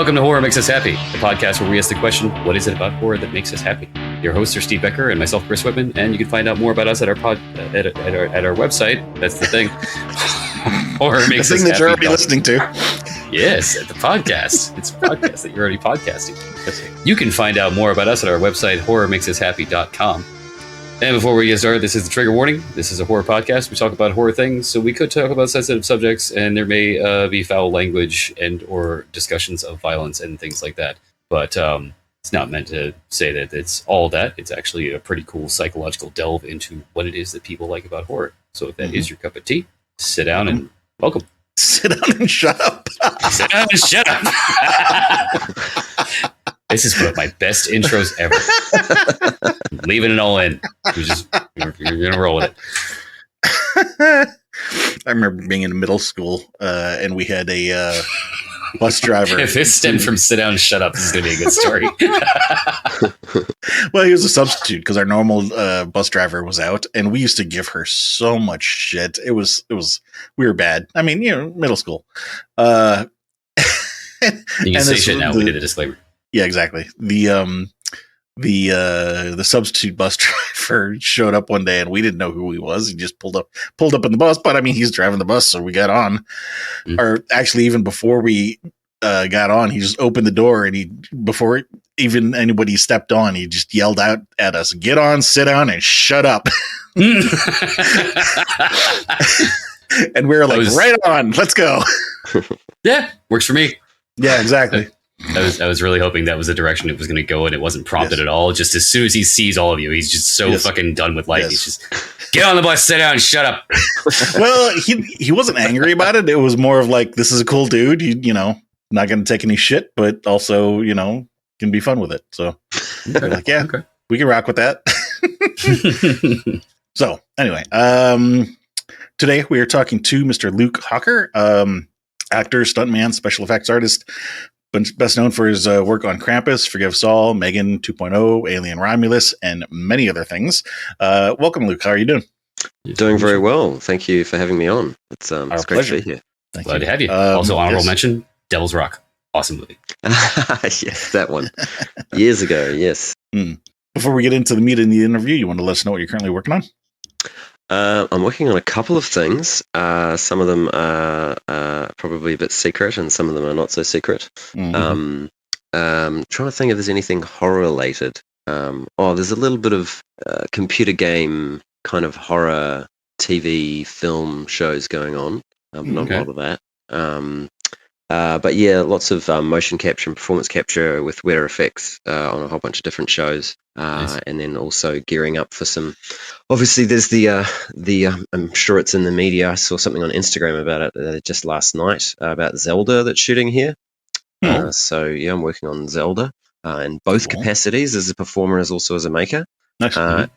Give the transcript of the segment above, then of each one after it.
welcome to Horror Makes Us Happy, the podcast where we ask the question, what is it about horror that makes us happy? Your hosts are Steve Becker and myself, Chris Whitman, and you can find out more about us at our at our website. That's the thing. Horror Makes Us Happy. The thing that you're already listening to. Yes, the podcast. It's a podcast that you're already podcasting. You can find out more about us at our website, horrormakesushappy.com. And before we get started, this is the trigger warning. This is a horror podcast. We talk about horror things, so we could talk about sensitive subjects, and there may be foul language and or discussions of violence and things like that. But it's not meant to say that it's all that. It's actually a pretty cool psychological delve into what it is that people like about horror. So if that is your cup of tea, sit down and welcome. Sit down and shut up. Sit down and shut up. This is one of my best intros ever. I'm leaving it all in. You're gonna roll with I remember being in middle school, and we had a bus driver. If this stemmed from sit down and shut up, this is gonna be a good story. Well, he was a substitute because our normal bus driver was out, and we used to give her so much shit. It was we were bad. I mean, middle school. You can say shit now. We did a disclaimer. Yeah, exactly. The substitute bus driver showed up one day, and we didn't know who he was. He just pulled up in the bus, but I mean, he's driving the bus, so we got on. Mm-hmm. Or actually, even before we got on, he just opened the door, and before even anybody stepped on, he just yelled out at us, "Get on, sit down, and shut up." And we were like, "Right on, let's go." Yeah, works for me. Yeah, exactly. I was really hoping that was the direction it was going to go, and it wasn't prompted at all. Just as soon as he sees all of you, he's just so fucking done with life. He's just, get on the bus, sit down, and shut up. Well, he wasn't angry about it. It was more of like, this is a cool dude. You know, not going to take any shit, but also, can be fun with it. So we're like, yeah, okay. We can rock with that. So anyway, today we are talking to Mr. Luke Hawker, actor, stuntman, special effects artist, best known for his work on Krampus, Forgive Us All, M3GAN 2.0, Alien Romulus, and many other things. Welcome, Luke. How are you doing? Doing very well. Thank you for having me on. It's great to be here. Glad to have you. Also, honorable mention, Devil's Rock. Awesome movie. Yes, that one. Years ago, yes. Before we get into the meat of the interview, you want to let us know what you're currently working on? I'm working on a couple of things. Some of them are probably a bit secret, and some of them are not so secret. Mm-hmm. Trying to think if there's anything horror related. There's a little bit of computer game kind of horror TV film shows going on. Not a lot of that. But yeah, lots of motion capture and performance capture with weather effects on a whole bunch of different shows. Nice. And then also gearing up for some. Obviously, there's the I'm sure it's in the media. I saw something on Instagram about it just last night about Zelda that's shooting here. So yeah, I'm working on Zelda in both capacities as a performer as also as a maker. Nice. And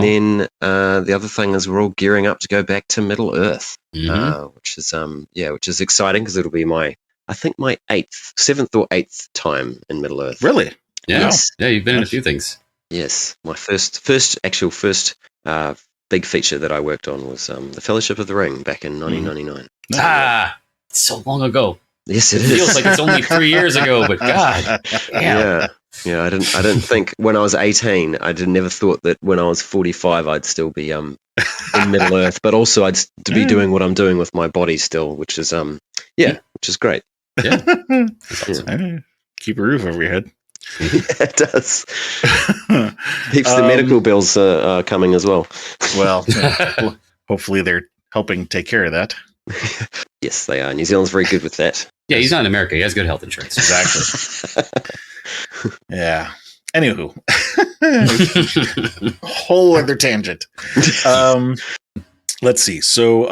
then the other thing is we're all gearing up to go back to Middle Earth, which is exciting because it'll be my 7th or 8th time in Middle Earth. Really? Yeah. Yes. Yeah, you've been in a few things. Yes, my first big feature that I worked on was The Fellowship of the Ring back in 1999. So long ago. Yes, it feels like it's only 3 years ago, but God. Yeah. Yeah, I didn't think when I was 18, never thought that when I was 45 I'd still be in Middle Earth, but also I'd be doing what I'm doing with my body still, which is which is great. Yeah. That's awesome. Keep a roof over your head. It does. Keeps the medical bills coming as well. Well, hopefully they're helping take care of that. Yes, they are. New Zealand's very good with that. Yeah, he's not in America. He has good health insurance. Exactly. Yeah. Anywho, whole other tangent. Let's see. So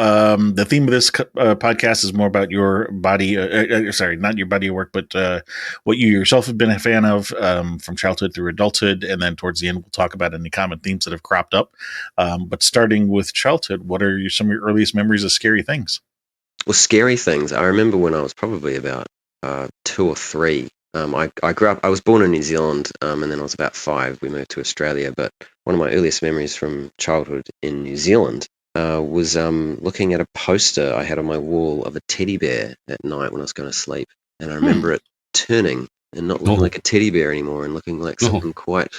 the theme of this podcast is more about your body. Not your body of work, but what you yourself have been a fan of from childhood through adulthood. And then towards the end, we'll talk about any common themes that have cropped up. But starting with childhood, what are some of your earliest memories of scary things? Well, scary things. I remember when I was probably about 2 or 3. I grew up. I was born in New Zealand, and then I was about 5. We moved to Australia. But one of my earliest memories from childhood in New Zealand was looking at a poster I had on my wall of a teddy bear at night when I was going to sleep. And I remember it turning and not looking like a teddy bear anymore and looking like something quite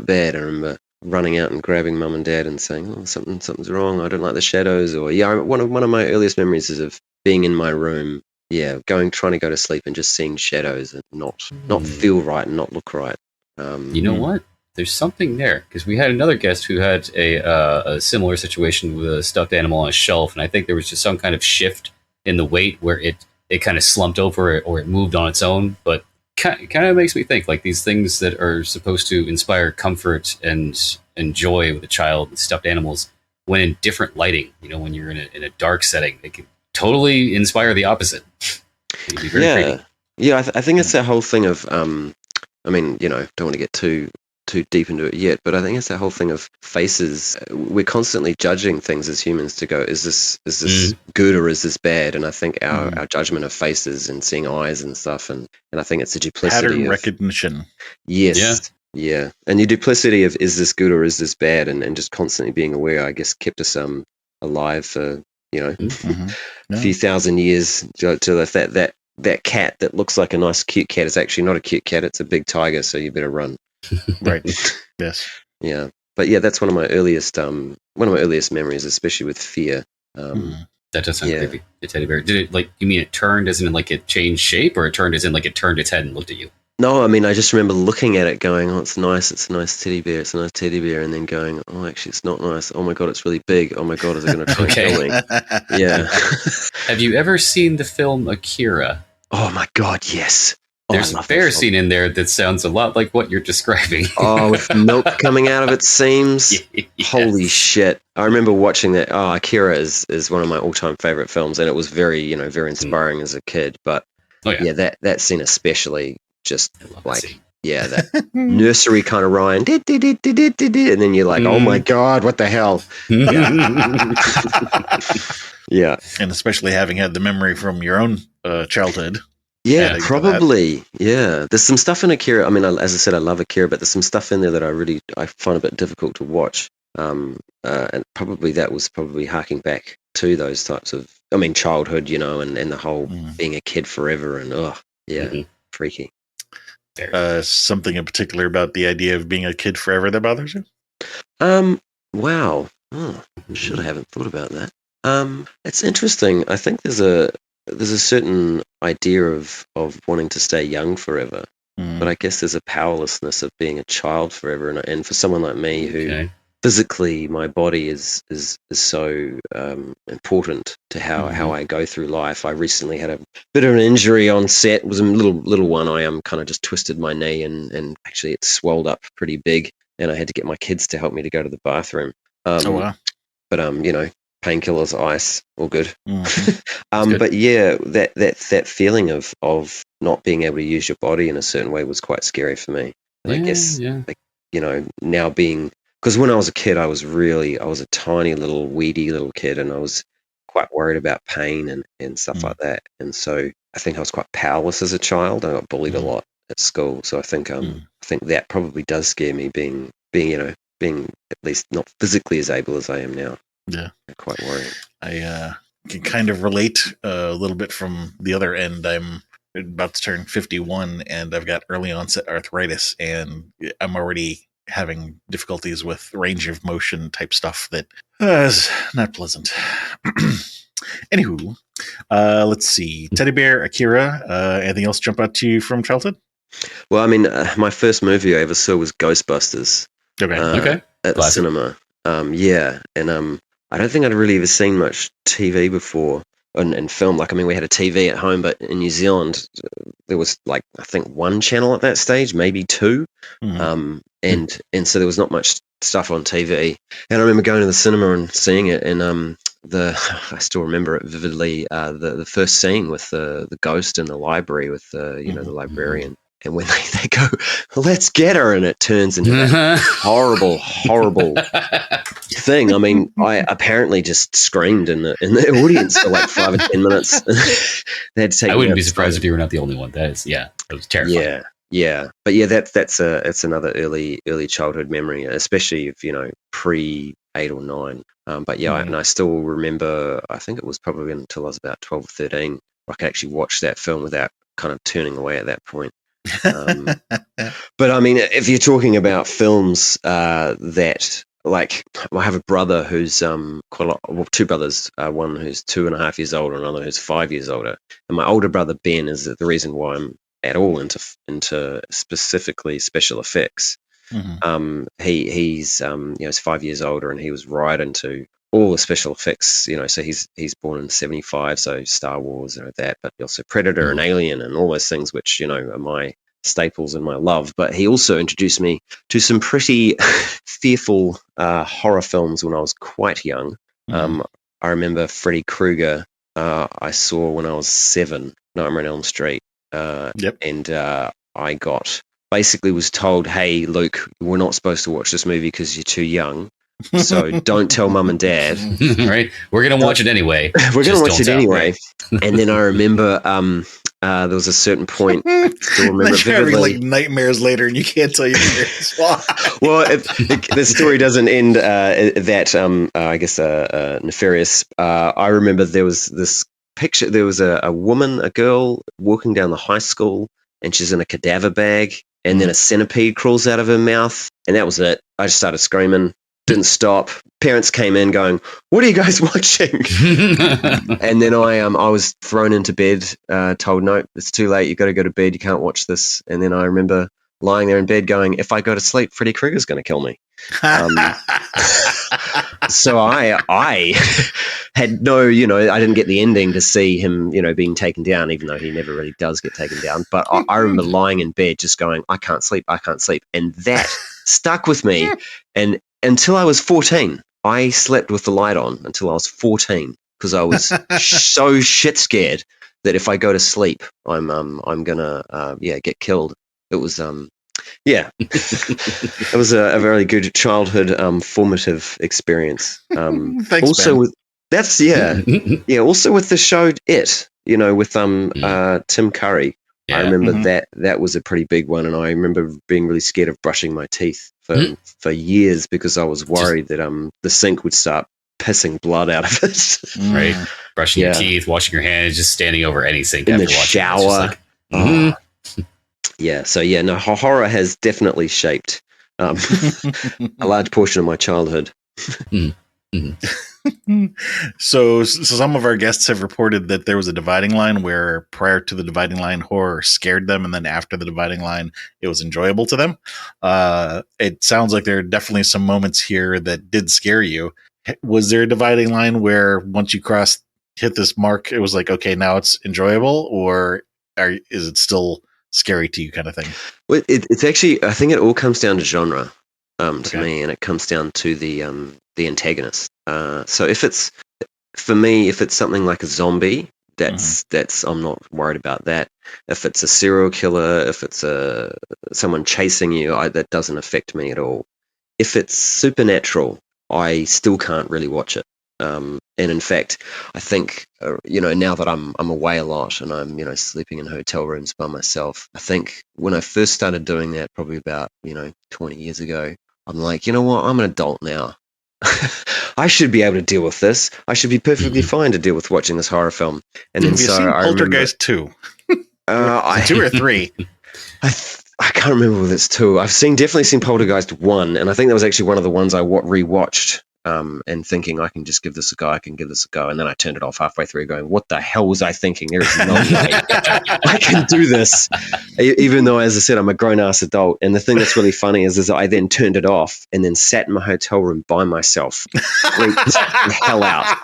bad. I remember running out and grabbing mum and dad and saying, "Oh, something's wrong. I don't like the shadows." Or one of my earliest memories is of being in my room, trying to go to sleep and just seeing shadows and not feel right and not look right. You know what? There's something there, because we had another guest who had a similar situation with a stuffed animal on a shelf, and I think there was just some kind of shift in the weight where it kind of slumped over or it moved on its own. But kind of makes me think, like, these things that are supposed to inspire comfort and joy with a child and stuffed animals, when in different lighting, when you're in a dark setting, they can totally inspire the opposite. It can be very pretty. Yeah, I think it's that whole thing of I mean, don't want to get too deep into it yet, but I think it's that whole thing of faces. We're constantly judging things as humans to go, is this good or is this bad? And I think our judgment of faces and seeing eyes and stuff, and I think it's a duplicity pattern recognition. Yes. Yeah. And your duplicity of, is this good or is this bad? And just constantly being aware, I guess, kept us alive for, a few thousand years to that cat that looks like a nice cute cat is actually not a cute cat, it's a big tiger, so you better run. Right. Yes. Yeah. But yeah, that's one of my earliest memories, especially with fear. That does sound creepy. The teddy bear. Did it, like, you mean it turned as in like it changed shape, or it turned as in like it turned its head and looked at you? No, I mean, I just remember looking at it going, oh, it's a nice teddy bear, and then going, oh, actually, it's not nice. Oh my God, it's really big. Oh my God, is it going to try and kill me? Yeah. Have you ever seen the film Akira? Oh my God, yes. There's a bear scene in there that sounds a lot like what you're describing. Oh, with milk coming out of its seams. Yes. Holy shit. I remember watching that. Oh, Akira is one of my all-time favorite films, and it was very, very inspiring as a kid. But that scene especially, just like, that nursery kind of Ryan, and then you're like, oh my God, what the hell? Yeah. And especially having had the memory from your own childhood. Yeah, probably. Yeah. There's some stuff in Akira. I mean, as I said, I love Akira, but there's some stuff in there that I find a bit difficult to watch. And probably that was harking back to those types of, childhood, and the whole being a kid forever and, freaky. Something in particular about the idea of being a kid forever that bothers you? Wow. Oh, shit, I haven't thought about that. It's interesting. I think there's a certain idea of wanting to stay young forever, but I guess there's a powerlessness of being a child forever. And for someone like me who physically, my body is so important to how I go through life. I recently had a bit of an injury on set. It was a little one. I kind of just twisted my knee and actually it swelled up pretty big, and I had to get my kids to help me to go to the bathroom. Oh wow! But painkillers, ice, all good. But yeah, that feeling of not being able to use your body in a certain way was quite scary for me. And I guess, now being, because when I was a kid, I was a tiny little weedy little kid, and I was quite worried about pain and stuff like that. And so I think I was quite powerless as a child. I got bullied a lot at school. So I think that probably does scare me, being at least not physically as able as I am now. Yeah. Quite worrying. I can kind of relate a little bit from the other end. I'm about to turn 51 and I've got early onset arthritis, and I'm already having difficulties with range of motion type stuff that is not pleasant. Anywho, let's see. Teddy bear, Akira, anything else jump out to you from childhood? Well, my first movie I ever saw was Ghostbusters. Okay. At the cinema. And I don't think I'd really ever seen much TV before and film. Like, we had a TV at home, but in New Zealand, there was like, I think one channel at that stage, maybe two. And so there was not much stuff on TV. And I remember going to the cinema and seeing it, and I still remember it vividly, the first scene with the ghost in the library with the librarian. And when they go, let's get her, and it turns into that horrible thing. I apparently just screamed in the audience for like 5 or 10 minutes. They had to take I wouldn't be surprised if you were not the only one. That was terrifying. Yeah. But yeah, that's another early childhood memory, especially if pre 8 or 9. But yeah, and I still remember. I think it was probably until I was about 12 or 13. I could actually watch that film without kind of turning away at that point. But I mean, if you're talking about films that, like, I have a brother who's quite a lot, well, two brothers, one who's 2.5 years older, and another who's 5 years older. And my older brother Ben is the reason why I'm at all into specifically special effects. Mm-hmm. He's he's 5 years older, and he was right into all the special effects. So he's born in '75, so Star Wars and that, but also Predator and Alien and all those things, which are my staples and my love. But he also introduced me to some pretty fearful horror films when I was quite young. I remember Freddy Krueger. I saw when I was 7, Nightmare on Elm Street. And I basically was told, hey, Luke, we're not supposed to watch this movie because you're too young. So don't tell mum and dad. Right? We're going to watch it anyway. We're going to watch it anyway. And then I remember there was a certain point. Still remember you're having like nightmares later, and you can't tell your parents why. Well, the story doesn't end that I guess nefarious. I remember there was this picture. There was a woman, a girl walking down the high school, and she's in a cadaver bag, and then a centipede crawls out of her mouth, and that was it. I just started screaming. Didn't stop. Parents came in going, what are you guys watching? And then I was thrown into bed, told, no, it's too late. You got to go to bed. You can't watch this. And then I remember lying there in bed going, if I go to sleep, Freddy Krueger's going to kill me. So I had no, I didn't get the ending to see him, being taken down, even though he never really does get taken down. But I remember lying in bed just going, I can't sleep. And that stuck with me. And until I was 14, I slept with the light on until I was 14 because I was so shit scared that if I go to sleep, I'm gonna get killed. It was it was a very good childhood formative experience. Thanks, also Ben. Also with the show It, with Tim Curry. Yeah. I remember that was a pretty big one, and I remember being really scared of brushing my teeth for years because I was worried that the sink would start pissing blood out of it. Right, brushing your teeth, washing your hands, just standing over any sink in after the watching shower. Yeah, so horror has definitely shaped a large portion of my childhood. So some of our guests have reported that there was a dividing line where prior to the dividing line, horror scared them, and then after the dividing line, it was enjoyable to them. It sounds like there are definitely some moments here that did scare you. Was there a dividing line where once you hit this mark, it was like, okay, now it's enjoyable, or is it still scary to you kind of thing? Well, it's actually, I think it all comes down to genre to me, and it comes down to the antagonist. So if it's something like a zombie, that's I'm not worried about that. If it's a serial killer, if it's someone chasing you, that doesn't affect me at all. If it's supernatural, I still can't really watch it. And in fact, I think now that I'm away a lot and I'm sleeping in hotel rooms by myself, I think when I first started doing that, probably about 20 years ago, I'm like, you know what? I'm an adult now. I should be able to deal with this. I should be perfectly fine to deal with watching this horror film. And then I Poltergeist 2. 2 or 3. I can't remember whether it's 2. I've definitely seen Poltergeist 1, and I think that was actually one of the ones I rewatched. And thinking I can just give this a go, and then I turned it off halfway through going, what the hell was I thinking? There is no way I can do this, even though, as I said, I'm a grown-ass adult. And the thing that's really funny is I then turned it off and then sat in my hotel room by myself, freaked the hell out.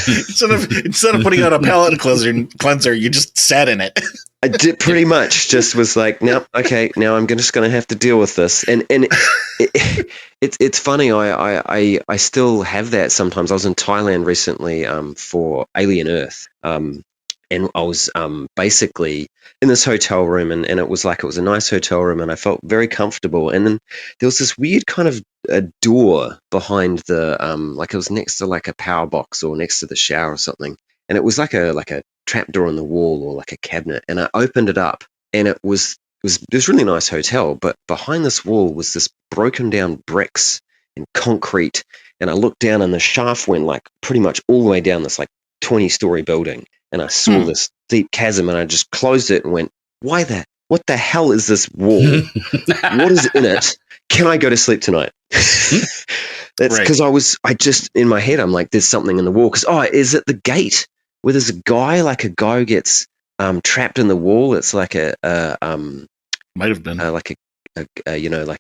Instead of putting on a palate cleanser, you just sat in it. I did pretty much just was like, no, okay, now I'm just going to have to deal with this. And it's funny. I still have that sometimes. I was in Thailand recently for Alien Earth, and I was basically in this hotel room, and it was a nice hotel room, and I felt very comfortable. And then there was this weird kind of a door behind the like it was next to like a power box or next to the shower or something, and it was like a trapdoor in the wall or like a cabinet, and I opened it up, and it was this really nice hotel, but behind this wall was this broken down bricks and concrete, and I looked down and the shaft went like pretty much all the way down this like 20-story building, and I saw this deep chasm, and I just closed it and went, what the hell is this wall? What is in it? Can I go to sleep tonight? That's because I just, in my head, I'm like, there's something in the wall. Because, is it the gate where there's a guy who gets trapped in the wall? It's like might have been like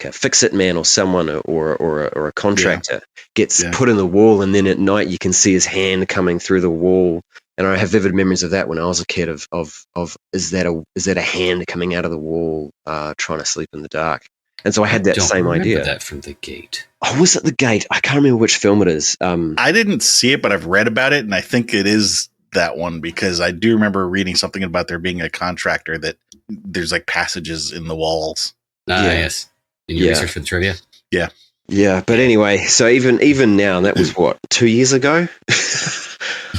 a fix-it man or someone or a contractor gets put in the wall, and then at night you can see his hand coming through the wall. And I have vivid memories of that when I was a kid of is that a hand coming out of the wall trying to sleep in the dark? And so I had that same idea. That from The Gate. Oh, was it The Gate? I can't remember which film it is. I didn't see it, but I've read about it, and I think it is that one because I do remember reading something about there being a contractor that there's like passages in the walls. Yes. In your research for the trivia? Yeah. Yeah, but anyway, so even now, and that was what, 2 years ago?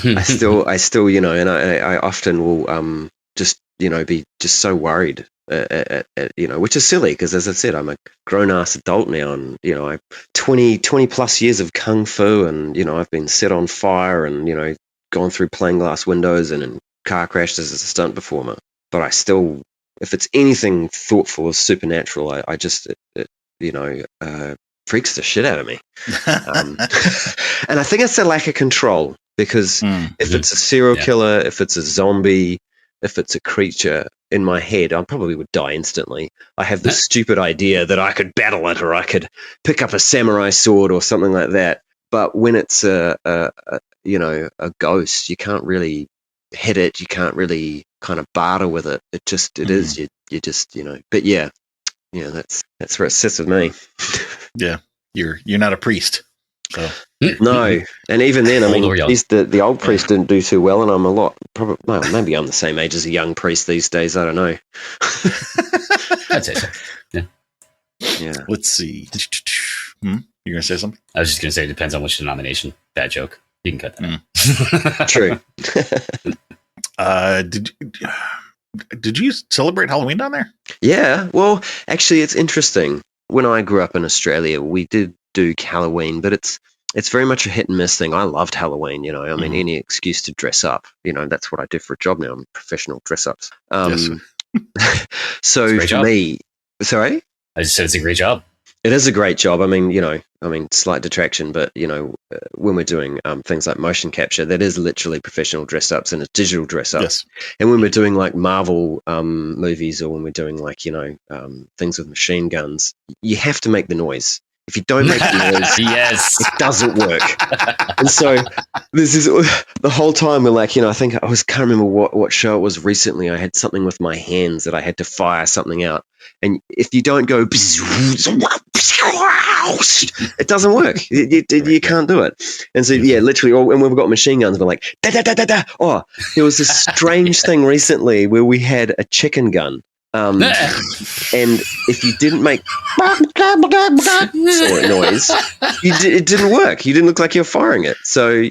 I still, and I often will just, be just so worried, which is silly because, as I said, I'm a grown-ass adult now, and, I 20 plus years of kung fu, and, I've been set on fire and, gone through plain glass windows and in car crashes as a stunt performer. But I still, if it's anything thoughtful or supernatural, I just, freaks the shit out of me. And I think it's a lack of control because if it's a serial killer, if it's a zombie, if it's a creature in my head, I probably would die instantly. I have this stupid idea that I could battle it or I could pick up a samurai sword or something like that. But when it's a ghost, you can't really hit it. You can't really kind of barter with it. It is, you just, but yeah, that's where it sits with me. Yeah. You're not a priest. So no. And even then, I mean, the old priest didn't do too well, and I'm a lot, maybe I'm the same age as a young priest these days. I don't know. I'd say so. Yeah. Let's see. You're going to say something? I was just going to say it depends on which denomination. Bad joke. You can cut that. True. Did you celebrate Halloween down there? Yeah. Well, actually, it's interesting. When I grew up in Australia, we did do Halloween, but it's very much a hit and miss thing. I loved Halloween, I mean, any excuse to dress up, that's what I do for a job now. I'm professional dress-ups. So for me, sorry? I just said it's a great job. It is a great job. I mean, slight detraction, but when we're doing things like motion capture, that is literally professional dress-ups and it's digital dress-ups. Yes. And when we're doing like Marvel movies, or when we're doing like things with machine guns, you have to make the noise. If you don't make the noise, yes, it doesn't work. And so this is the whole time we're like, I think can't remember what show it was recently. I had something with my hands that I had to fire something out. And if you don't go, it doesn't work. You can't do it. And so, literally, and when we've got machine guns, we're like, da, da, da, da, da. Oh, there was this strange thing recently where we had a chicken gun. And if you didn't make noise, it didn't work. You didn't look like you're firing it. So,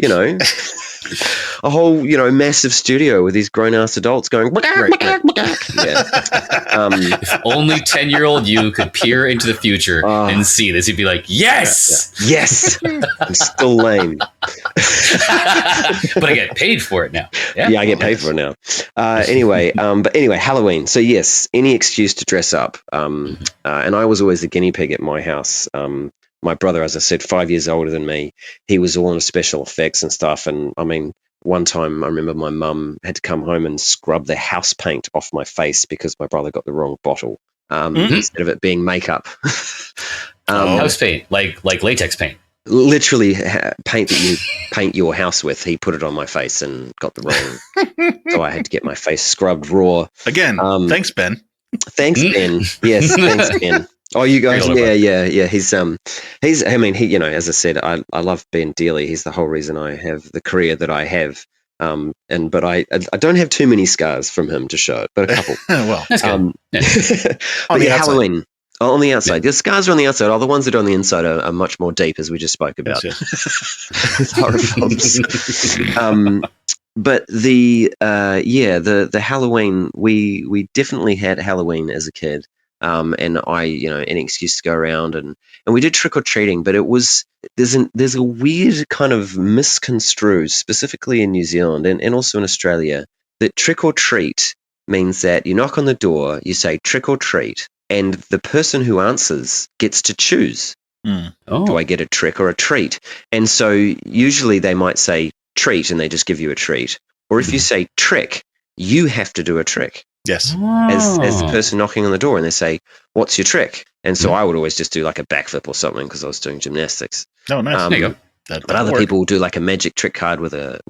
a whole, massive studio with these grown-ass adults going, right. If only 10-year-old you could peer into the future and see this, you'd be like, yes! Yes! I'm still lame. But I get paid for it now. Yeah, I get paid for it now. Anyway, Halloween. So yes, any excuse to dress up. And I was always the guinea pig at my house. My brother, as I said, 5 years older than me, he was all into special effects and stuff. And I mean, one time I remember my mum had to come home and scrub the house paint off my face because my brother got the wrong bottle instead of it being makeup. House paint, like latex paint. Literally paint that you paint your house with. He put it on my face and got the wrong. So I had to get my face scrubbed raw. Again, thanks, Ben. Thanks, Ben. Yes, thanks, Ben. Oh, you guys, yeah. He's I mean, he, as I said, I love Ben dearly. He's the whole reason I have the career that I have. But I don't have too many scars from him to show it, but a couple. Well, that's good. On the Halloween. Oh, on the outside. The scars are on the outside. All the ones that are on the inside are much more deep, as we just spoke about. With horror films. But the Halloween, we definitely had Halloween as a kid. and I, any excuse to go around, and we did trick or treating, but there's a weird kind of misconstrued, specifically in New Zealand and also in Australia, that trick or treat means that you knock on the door, you say trick or treat, and the person who answers gets to choose. Do I get a trick or a treat? And so usually they might say treat and they just give you a treat. Or if you say trick, you have to do a trick. Yes. As the person knocking on the door, and they say, what's your trick? And so I would always just do like a backflip or something because I was doing gymnastics. Oh, nice. There you go. But other people will do like a magic trick card with the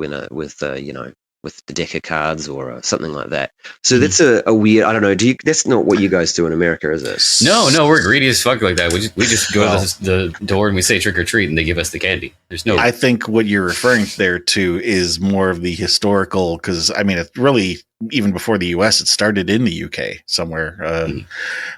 deck of cards or something like that. So that's a weird. I don't know. That's not what you guys do in America, is it? No, we're greedy as fuck like that. We just go to the door and we say trick or treat, and they give us the candy. There's no. I think what you're referring there to is more of the historical, because I mean, it really, even before the U.S., it started in the UK somewhere.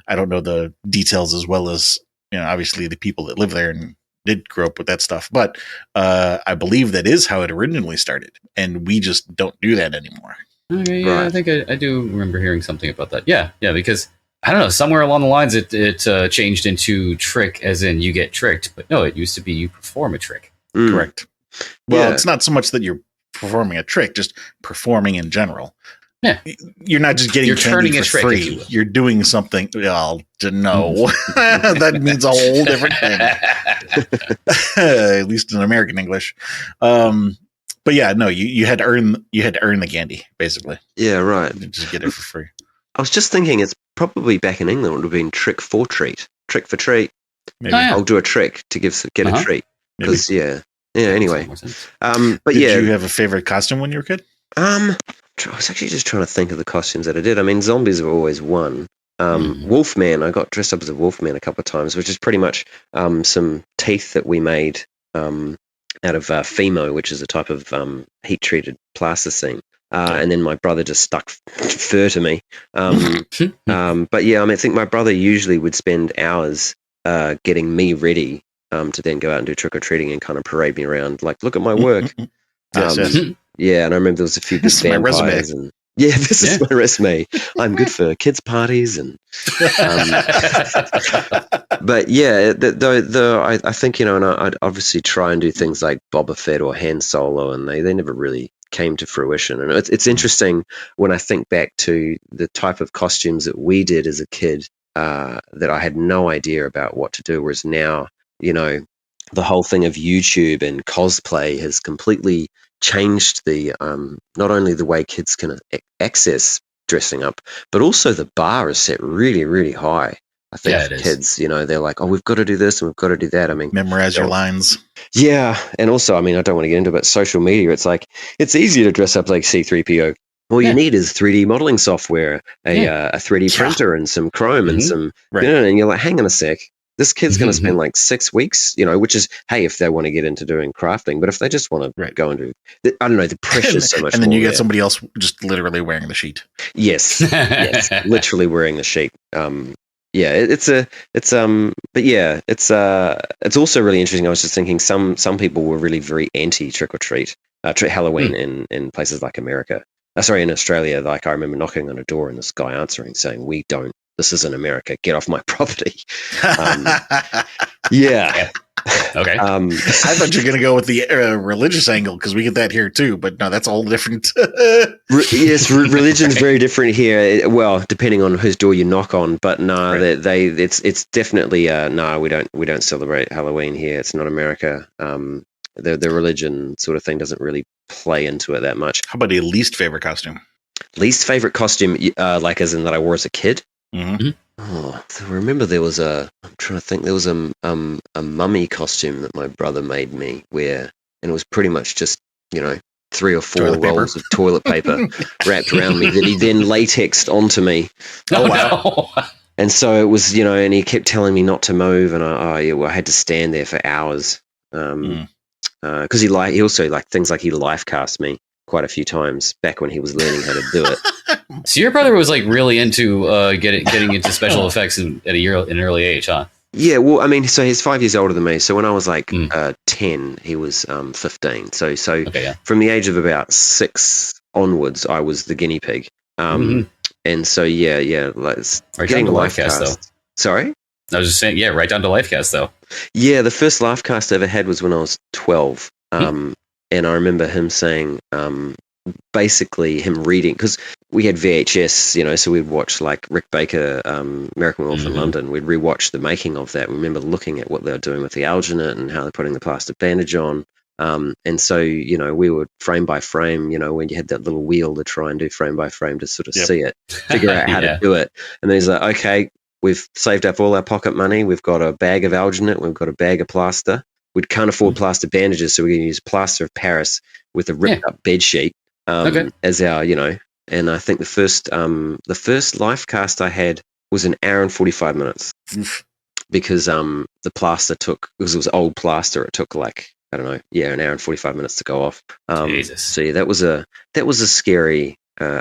I don't know the details as well as obviously the people that live there and did grow up with that stuff, but I believe that is how it originally started, and we just don't do that anymore. Okay, yeah, right. I think I do remember hearing something about that. Yeah, because I don't know, somewhere along the lines it changed into trick, as in you get tricked, but no, it used to be you perform a trick. Correct. Well, it's not so much that you're performing a trick, just performing in general. Yeah, you're not just getting turning a trick free. You're doing something. Well, no, that means a whole different thing. At least in American English. But yeah, no, you had to earn the candy, basically. Yeah, right. You just get it for free. I was just thinking, it's probably back in England it would have been trick for treat, trick for treat. Maybe. I'll do a trick to get a treat. Because anyway. But did you have a favorite costume when you were a kid? I was actually just trying to think of the costumes that I did. I mean, zombies have always won. Wolfman, I got dressed up as a Wolfman a couple of times, which is pretty much some teeth that we made out of Fimo, which is a type of heat-treated plasticine. And then my brother just stuck fur to me. But yeah, I mean, I think my brother usually would spend hours getting me ready to then go out and do trick-or-treating and kind of parade me around, like, look at my work. Yes. Yeah, and I remember there was a few big vampires. And this is my resume. I'm good for kids' parties and. But yeah, I think and I'd obviously try and do things like Boba Fett or Han Solo, and they never really came to fruition. And it's interesting when I think back to the type of costumes that we did as a kid that I had no idea about what to do, whereas now the whole thing of YouTube and cosplay has completely changed the not only the way kids can access dressing up, but also the bar is set really, really high. I think for kids, they're like, oh, we've got to do this and we've got to do that. I mean, memorize your lines. Yeah, and also, I mean, I don't want to get into it, but social media, it's like it's easy to dress up like C-3PO. All you need is 3D modeling software, a 3D printer, and some chrome and some, and you're like, hang on a sec. This kid's going to spend like 6 weeks, which is, hey, if they want to get into doing crafting. But if they just want to go and do, I don't know, the pressure's so much. And then you get somebody else just literally wearing the sheet. Yes, literally wearing the sheet. But it's also really interesting. I was just thinking some people were really very anti trick or treat, Halloween in places like America. In Australia. Like I remember knocking on a door and this guy answering saying, "We don't. This isn't America. Get off my property." Yeah. Okay. I thought you were going to go with the religious angle because we get that here too, but no, that's all different. Yes, religion's very different here. Well, depending on whose door you knock on, but no, it's definitely no. We don't celebrate Halloween here. It's not America. The religion sort of thing doesn't really play into it that much. How about a least favorite costume? Least favorite costume, like as in that I wore as a kid. Mm-hmm. Oh, so I remember there was a mummy costume that my brother made me wear, and it was pretty much just 3 or 4 rolls of toilet paper wrapped around me that he then latexed onto me. Oh wow! No. And so it was, and he kept telling me not to move, and I had to stand there for hours. Because he also things like he life cast me quite a few times back when he was learning how to do it. So your brother was like really into getting into special effects at an early age, huh? Yeah, well, I mean, so he's 5 years older than me. So when I was 10, he was 15. So from the age of about 6 onwards, I was the guinea pig. And And so like Right getting down to life Lifecast, cast. though. Sorry? I was just saying, yeah, right down to Lifecast, though. Yeah, the first live cast I ever had was when I was 12. And I remember him saying, basically him reading, because we had VHS, so we'd watch like Rick Baker, American Wolf in London. We'd rewatch the making of that. We remember looking at what they were doing with the alginate and how they're putting the plastic bandage on. And so, we would frame by frame, when you had that little wheel to try and do frame by frame to sort of see it, figure out how to do it. And then he's like, okay, we've saved up all our pocket money. We've got a bag of alginate. We've got a bag of plaster. We can't afford plaster bandages, so we're going to use plaster of Paris with a ripped up bed sheet as our, And I think the first life cast I had was an hour and 45 minutes because the plaster because it was old plaster. It took like, I don't know, an hour and 45 minutes to go off. Jesus. So yeah, that was a scary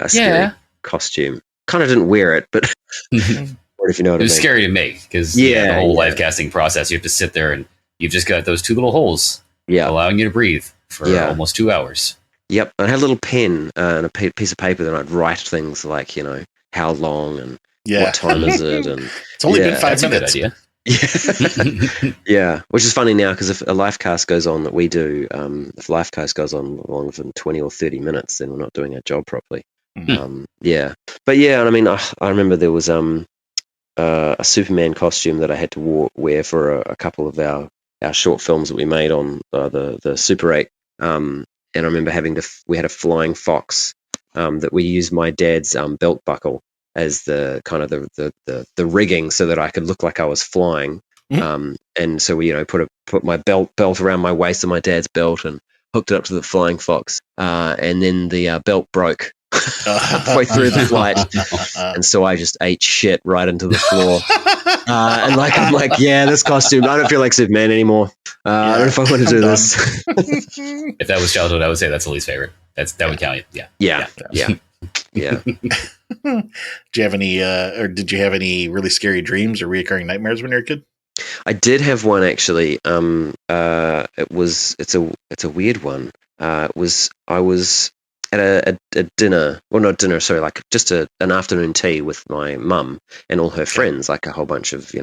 scary costume. Kind of didn't wear it, but if you know what I mean. It was scary to make because the whole live casting process, you have to sit there and you've just got those two little holes allowing you to breathe for almost 2 hours. Yep. I had a little pen and a piece of paper that I'd write things like, how long and what time is it? And it's only been 5 minutes. That's a good idea. Yeah, which is funny now because if a live cast goes on that we do, if live cast goes on longer than 20 or 30 minutes, then we're not doing our job properly. But yeah, I mean, I remember there was a Superman costume that I had to wear for a couple of our short films that we made on the Super 8. And I remember we had a flying fox that we used my dad's belt buckle as the kind of the rigging so that I could look like I was flying. And so we, put my belt around my waist and my dad's belt and hooked it up to the flying fox. And then the belt broke halfway through the flight. And so I just ate shit right into the floor. And I'm like, this costume, I don't feel like Superman anymore. I don't know if I want to do this. If that was childhood, I would say that's the least favorite. That would count. Yeah. Do you have any, or did you have any really scary dreams or reoccurring nightmares when you were a kid? I did have one actually. It's a weird one. I was at a dinner, well, not dinner, sorry, like just an afternoon tea with my mum and all her friends, like a whole bunch of,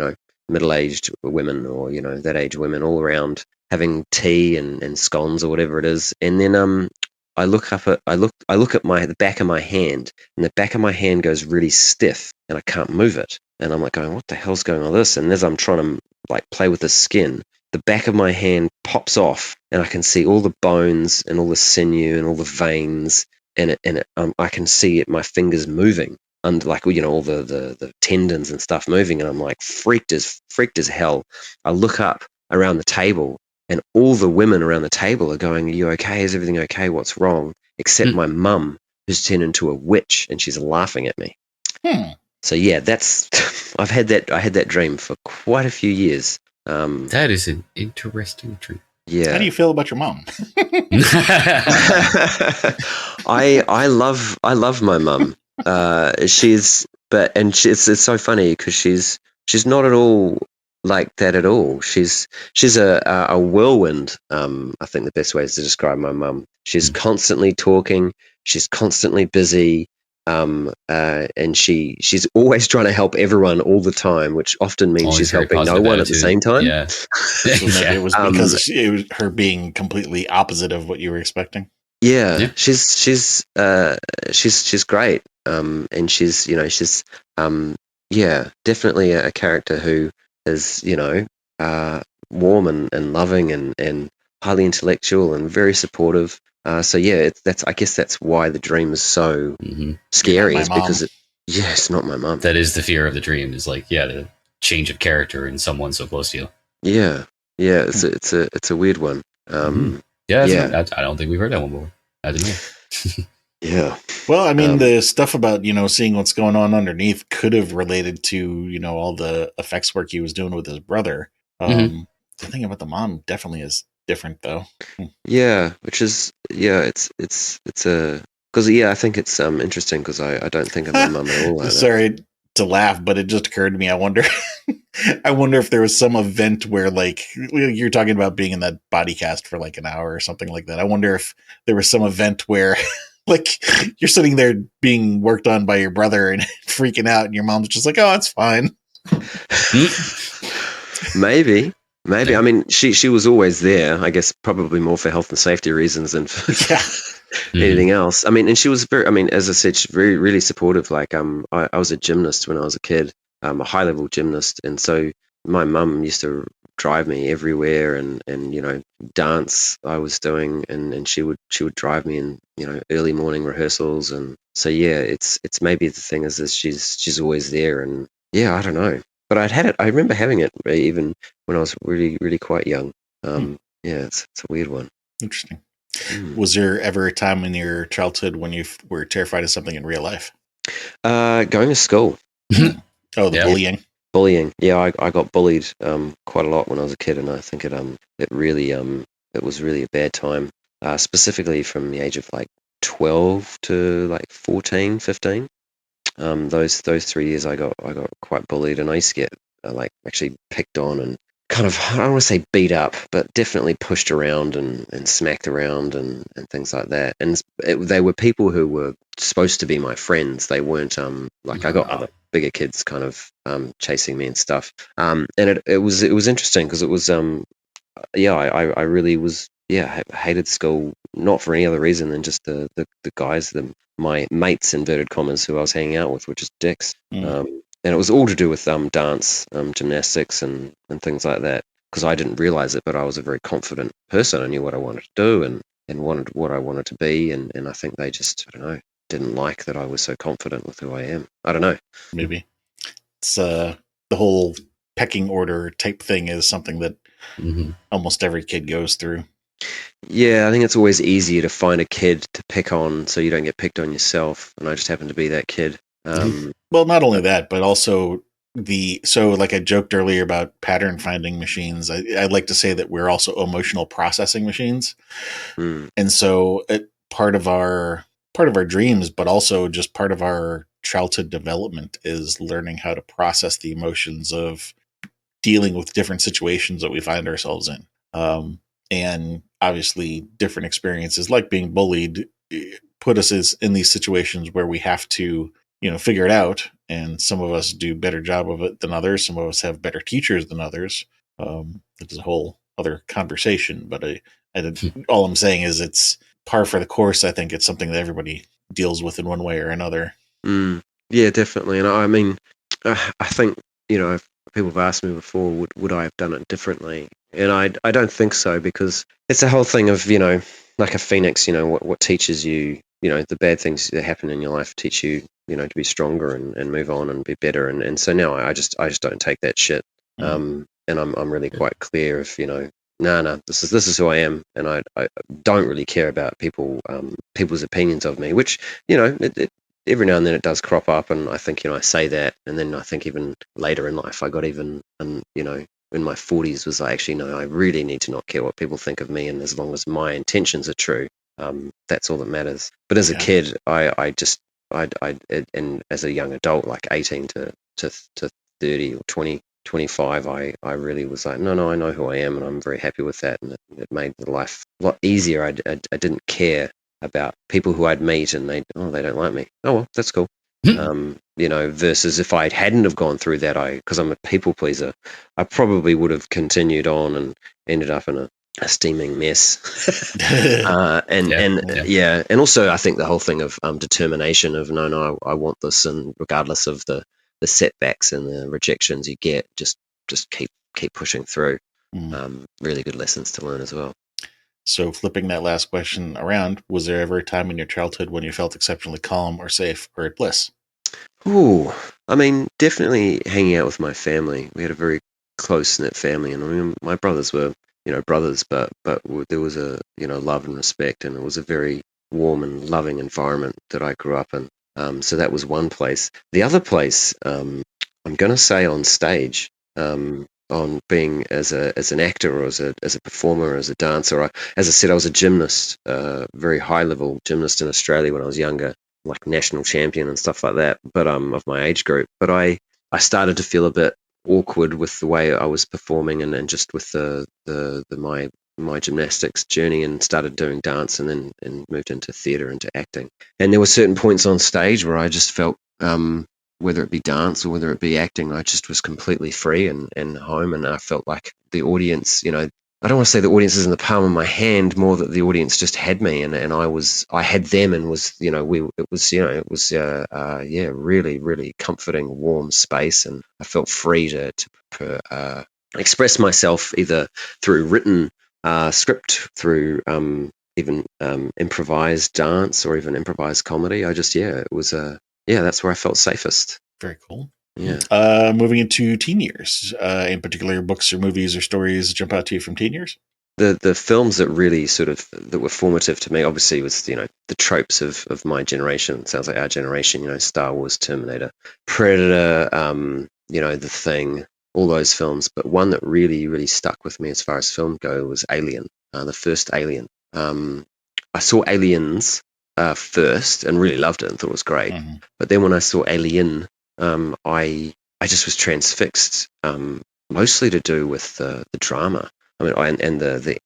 middle-aged women or, that age women all around having tea and scones or whatever it is. And then I look at the back of my hand, and the back of my hand goes really stiff and I can't move it. And I'm like going, what the hell's going on with this? And as I'm trying to like play with the skin, the back of my hand pops off and I can see all the bones and all the sinew and all the veins and I can see my fingers moving and like, all the tendons and stuff moving. And I'm like freaked as hell. I look up around the table and all the women around the table are going, are you okay? Is everything okay? What's wrong? Except my mum, who's turned into a witch and she's laughing at me. So yeah, I had that dream for quite a few years. That is an interesting dream. Yeah. How do you feel about your mom? I love my mum. It's so funny because she's not at all like that at all. She's a whirlwind. I think the best way is to describe my mum. She's constantly talking. She's constantly busy. And she's always trying to help everyone all the time, which often means she's helping no one at the same time. Yeah. It was because it was her being completely opposite of what you were expecting. Yeah. She's great. And she's definitely a character who is, warm and loving and highly intellectual and very supportive. So yeah, I guess that's why the dream is so scary, is because it's not my mom. That is the fear of the dream, is like, the change of character in someone so close to you. Yeah. It's a weird one. I don't think we've heard that one before. I don't know. Yeah. Well, I mean, the stuff about, seeing what's going on underneath could have related to, all the effects work he was doing with his brother. The thing about the mom definitely is different, though. Yeah, which is, it's because, I think it's interesting because I don't think of my mum at all. Like Sorry to laugh, but it just occurred to me. I wonder if there was some event where, like, you're talking about being in that body cast for like an hour or something like that. I wonder if there was some event where Like you're sitting there being worked on by your brother and freaking out, and your mom's just like, "Oh, it's fine." Maybe. I mean, she was always there. I guess probably more for health and safety reasons than for anything else. I mean, and she was very. I mean, as I said, she's very really supportive. Like, I was a gymnast when I was a kid, a high level gymnast, and so my mum used to drive me everywhere, and dance I was doing, and she would drive me in early morning rehearsals, and so yeah, it's maybe the thing is that she's always there, and yeah, I don't know. But I'd had it. I remember having it even when I was really, really quite young. Yeah, it's a weird one. Interesting. Was there ever a time in your childhood when you were terrified of something in real life? Going to school. Oh, the bullying. Bullying. Yeah, I got bullied quite a lot when I was a kid, and I think it really it was really a bad time. Specifically from the age of like 12 to like 14, 15. Those 3 years I got quite bullied, and I used to get like actually picked on and kind of, I don't want to say beat up, but definitely pushed around and smacked around and things like that. And they were people who were supposed to be my friends. They weren't like I got other bigger kids kind of chasing me and stuff. And it was interesting because it was I really was hated school, not for any other reason than just the guys, my mates inverted commas who I was hanging out with, which is dicks. And it was all to do with dance, gymnastics, and things like that. Because I didn't realize it, but I was a very confident person. I knew what I wanted to do and wanted what I wanted to be. And I think they just, I don't know, didn't like that I was so confident with who I am. I don't know. Maybe it's the whole pecking order type thing is something that almost every kid goes through. Yeah, I think it's always easier to find a kid to pick on so you don't get picked on yourself. And I just happened to be that kid. Well, not only that, but also like I joked earlier about pattern finding machines. I'd like to say that we're also emotional processing machines. And so part of our dreams, but also just part of our childhood development is learning how to process the emotions of dealing with different situations that we find ourselves in. And obviously different experiences like being bullied put us in these situations where we have to, figure it out. And some of us do a better job of it than others. Some of us have better teachers than others. It's a whole other conversation, but all I'm saying is it's par for the course. I think it's something that everybody deals with in one way or another. Yeah, definitely. And I mean, I think, if people have asked me before, would I have done it differently? And I don't think so, because it's a whole thing of, like a phoenix, what teaches you, the bad things that happen in your life teach you, to be stronger and move on and be better. And so now I just don't take that shit. And I'm really quite clear of, no, this is who I am. And I don't really care about people's opinions of me, which, every now and then it does crop up, and I think, I say that, and then I think even later in life I got even, in my 40s was like, actually, no, I really need to not care what people think of me, and as long as my intentions are true, that's all that matters. But as a kid, I and as a young adult, like 18 to 30 or 20, 25, I really was like, no, I know who I am, and I'm very happy with that, and it made the life a lot easier. I didn't care about people who I'd meet and they don't like me. Oh, well, that's cool. Versus if I hadn't have gone through that, because I'm a people pleaser, I probably would have continued on and ended up in a steaming mess. And also I think the whole thing of determination of no, I want this, and regardless of the setbacks and the rejections you get, just keep pushing through. Really good lessons to learn as well. So flipping that last question around, was there ever a time in your childhood when you felt exceptionally calm or safe or at bliss? Ooh, I mean, definitely hanging out with my family. We had a very close-knit family, and I mean, my brothers were, brothers, but there was a, love and respect, and it was a very warm and loving environment that I grew up in. So that was one place. The other place, I'm going to say on stage, on being as an actor or as a performer, as a dancer. As I said, I was a gymnast, very high level gymnast in Australia when I was younger, like national champion and stuff like that. But of my age group. But I started to feel a bit awkward with the way I was performing and just with my my gymnastics journey and started doing dance, and then moved into theatre, into acting. And there were certain points on stage where I just felt, whether it be dance or whether it be acting, I just was completely free and home, and I felt like the audience, I don't want to say the audience is in the palm of my hand, more that the audience just had me, and I had them, and was, really, really comforting, warm space, and I felt free to express myself either through written script, through even improvised dance, or even improvised comedy. It was that's where I felt safest. Very cool. Yeah. Moving into teen years, in particular, books or movies or stories jump out to you from teen years? The films that really that were formative to me, obviously, was the tropes of my generation. It sounds like our generation. Star Wars, Terminator, Predator, The Thing, all those films. But one that really, really stuck with me as far as film go was Alien, the first Alien. I saw Aliens first and really loved it and thought it was great. Mm-hmm. But then when I saw Alien, I just was transfixed. Mostly to do with the drama. I mean, and the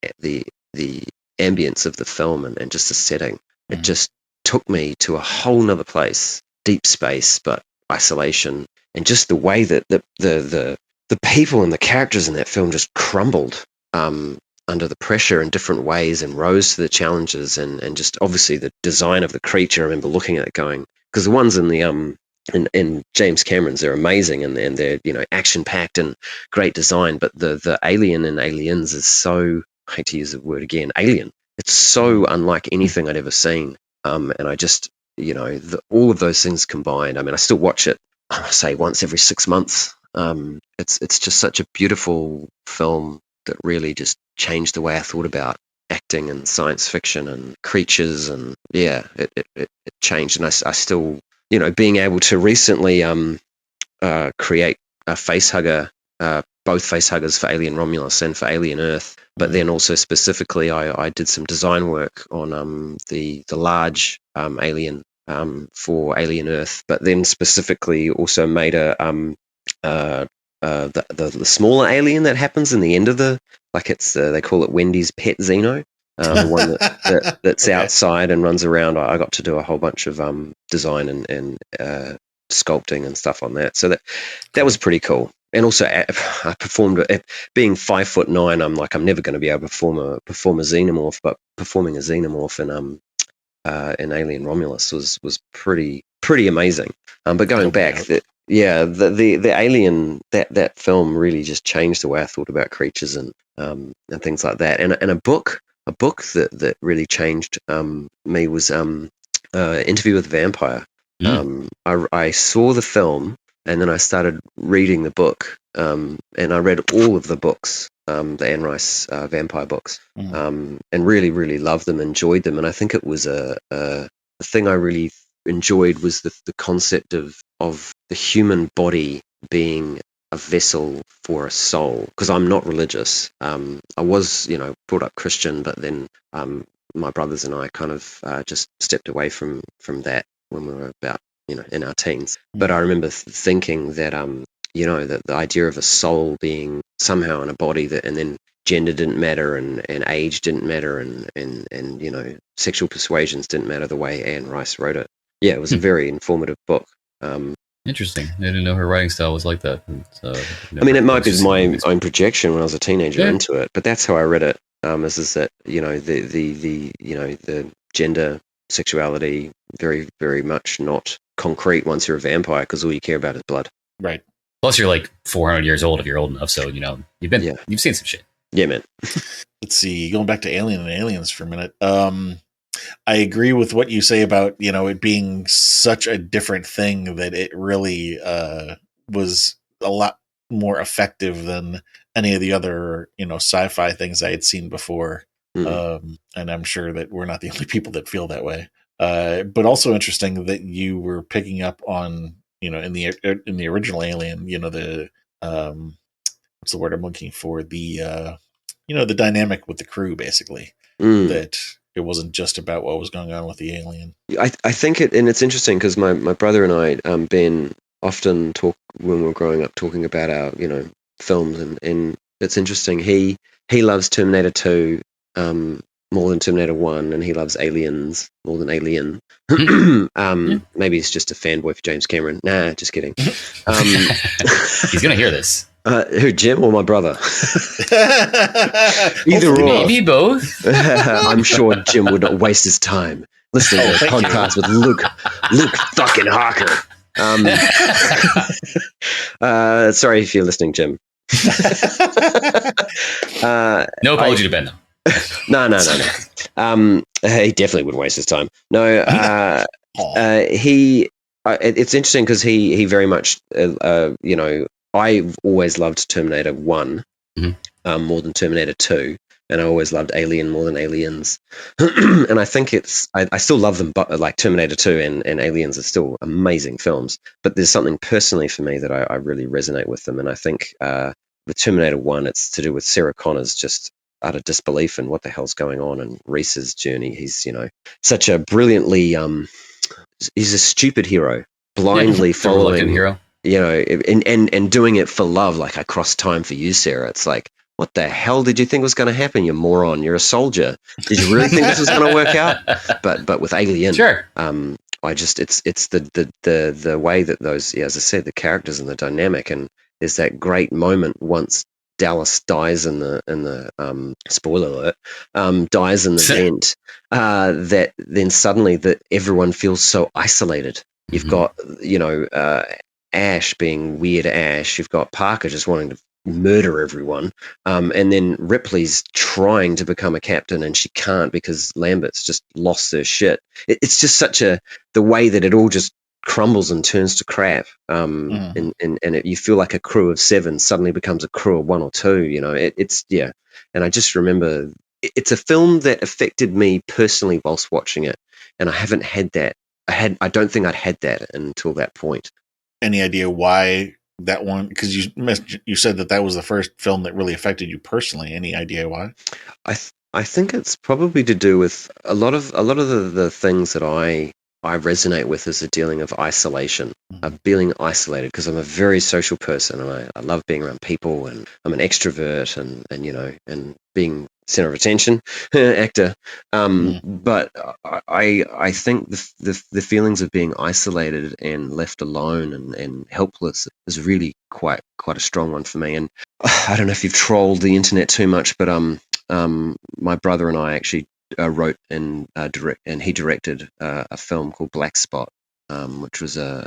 ambience of the film, and just the setting. Mm-hmm. It just took me to a whole nother place, deep space, but isolation, and just the way that the people and the characters in that film just crumbled under the pressure in different ways, and rose to the challenges, and just obviously the design of the creature. I remember looking at it going, because the ones in the in James Cameron's, they're amazing, and they're action packed and great design, but the alien in Aliens is so, I hate to use the word again, alien. It's so unlike anything I'd ever seen, and I just all of those things combined. I mean, I still watch it, I say, once every 6 months. It's just such a beautiful film that really just changed the way I thought about acting and science fiction and creatures, and it changed. And I still, being able to recently create a facehugger, both facehuggers for Alien Romulus and for Alien Earth, but then also specifically I did some design work on the large alien for Alien Earth, but then specifically also made the smaller alien that happens in the end of they call it Wendy's pet Xeno. The one that's okay, outside and runs around. I got to do a whole bunch of design and sculpting and stuff on that. So that was pretty cool. And also, I performed, being 5'9". I'm never going to be able to perform a xenomorph, but performing a xenomorph in Alien Romulus was pretty amazing. But going back, the Alien, that film really just changed the way I thought about creatures and things like that. And a book that really changed me was Interview with a Vampire. I saw the film, and then I started reading the book, and I read all of the books, the Anne Rice vampire books, and really, really loved them, enjoyed them. And I think it was the thing I really enjoyed was the concept of the human body being a vessel for a soul. Because I'm not religious. I was, brought up Christian, but then my brothers and I kind of just stepped away from that when we were about, in our teens. But I remember thinking that, that the idea of a soul being somehow in a body, and then gender didn't matter, and age didn't matter, and sexual persuasions didn't matter, the way Anne Rice wrote it. Yeah, it was a very informative book. Interesting. I didn't know her writing style was like that. I mean, it might be my own projection when I was a teenager into it, but that's how I read it. Is that the gender, sexuality, very, very much not concrete once you're a vampire, because all you care about is blood. Right. Plus, you're like 400 years old if you're old enough, so you've seen some shit. Yeah, man. Let's see. Going back to Alien and Aliens for a minute. I agree with what you say about, it being such a different thing that it really was a lot more effective than any of the other, sci-fi things I had seen before. And I'm sure that we're not the only people that feel that way. But also interesting that you were picking up on, in the original Alien, the what's the word I'm looking for? The the dynamic with the crew, basically. That it wasn't just about what was going on with the alien. I think and it's interesting because my brother and I, Ben, often talk when we were growing up, talking about our, films, and it's interesting. He he loves Terminator 2 more than Terminator 1, and he loves Aliens more than Alien. Maybe he's just a fanboy for James Cameron. Nah, just kidding. He's going to hear this. Who, Jim or my brother? Either or. Maybe both. I'm sure Jim would not waste his time listening to a podcast with Luke fucking Harker. Sorry if you're listening, Jim. No apology to Ben, though. No. He definitely wouldn't waste his time. No, it's interesting because he very much, I've always loved Terminator 1 more than Terminator 2, and I always loved Alien more than Aliens. And I think I still love them, but like Terminator 2 and Aliens are still amazing films. But there's something personally for me that I really resonate with them, and I think with Terminator 1, it's to do with Sarah Connor's just utter disbelief in what the hell's going on, and Reese's journey. He's such a brilliantly he's a stupid hero, blindly following hero, and doing it for love. Like, I crossed time for you, Sarah. It's like, what the hell did you think was going to happen, you moron? You're a soldier. Did you really think this was going to work out? But with Alien, sure. I just it's the way that those, as I said, the characters and the dynamic, and there's that great moment once Dallas dies in the spoiler alert, dies in the vent, that then suddenly that everyone feels so isolated. You've got, Ash being weird Ash. You've got Parker just wanting to murder everyone. And then Ripley's trying to become a captain and she can't because Lambert's just lost her shit. It's just the way that it all just crumbles and turns to crap. And you feel like a crew of 7 suddenly becomes a crew of 1 or 2, And I just remember it's a film that affected me personally whilst watching it. And I haven't had that. I don't think I'd had that until that point. Any idea why that one? Because you said that was the first film that really affected you personally. Any idea why? I think it's probably to do with a lot of the things that I resonate with is the dealing of isolation, of being isolated, because I'm a very social person and I love being around people, and I'm an extrovert and being center of attention actor. But I think the feelings of being isolated and left alone and helpless is really quite a strong one for me. And I don't know if you've trolled the internet too much, but my brother and I actually wrote and he directed a film called Black Spot, which was a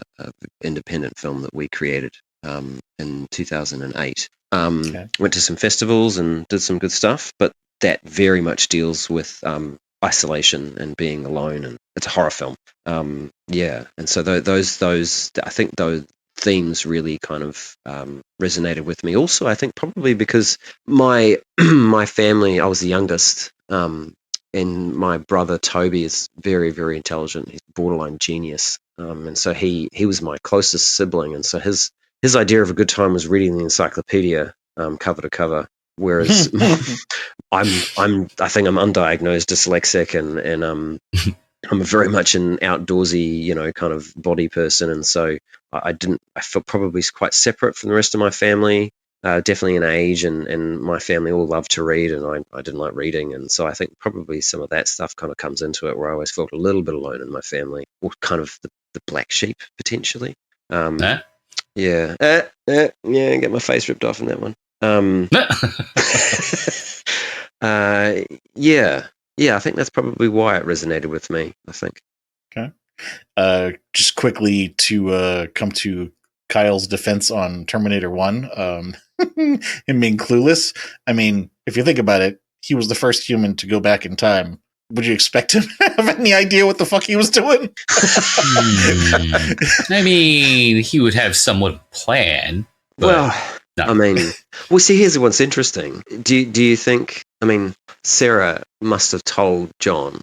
independent film that we created in 2008. Went to some festivals and did some good stuff, but that very much deals with isolation and being alone, and it's a horror film. And so those I think those themes really kind of resonated with me. Also, I think probably because my family, I was the youngest. And my brother Toby is very, very intelligent. He's a borderline genius, and so he was my closest sibling. And so his idea of a good time was reading the encyclopedia cover to cover. Whereas I think I'm undiagnosed dyslexic, and I'm very much an outdoorsy, kind of body person. And so I felt probably quite separate from the rest of my family. Definitely in age, and my family all loved to read, and I didn't like reading, and so I think probably some of that stuff kind of comes into it, where I always felt a little bit alone in my family, or kind of the black sheep potentially. Get my face ripped off in that one. I think that's probably why it resonated with me, I think. Okay. Just quickly to come to Kyle's defense on Terminator 1, him being clueless. I mean, if you think about it, he was the first human to go back in time. Would you expect him to have any idea what the fuck he was doing? I mean, he would have somewhat plan. No. I mean, see, here's what's interesting. Do you think, Sarah must have told John,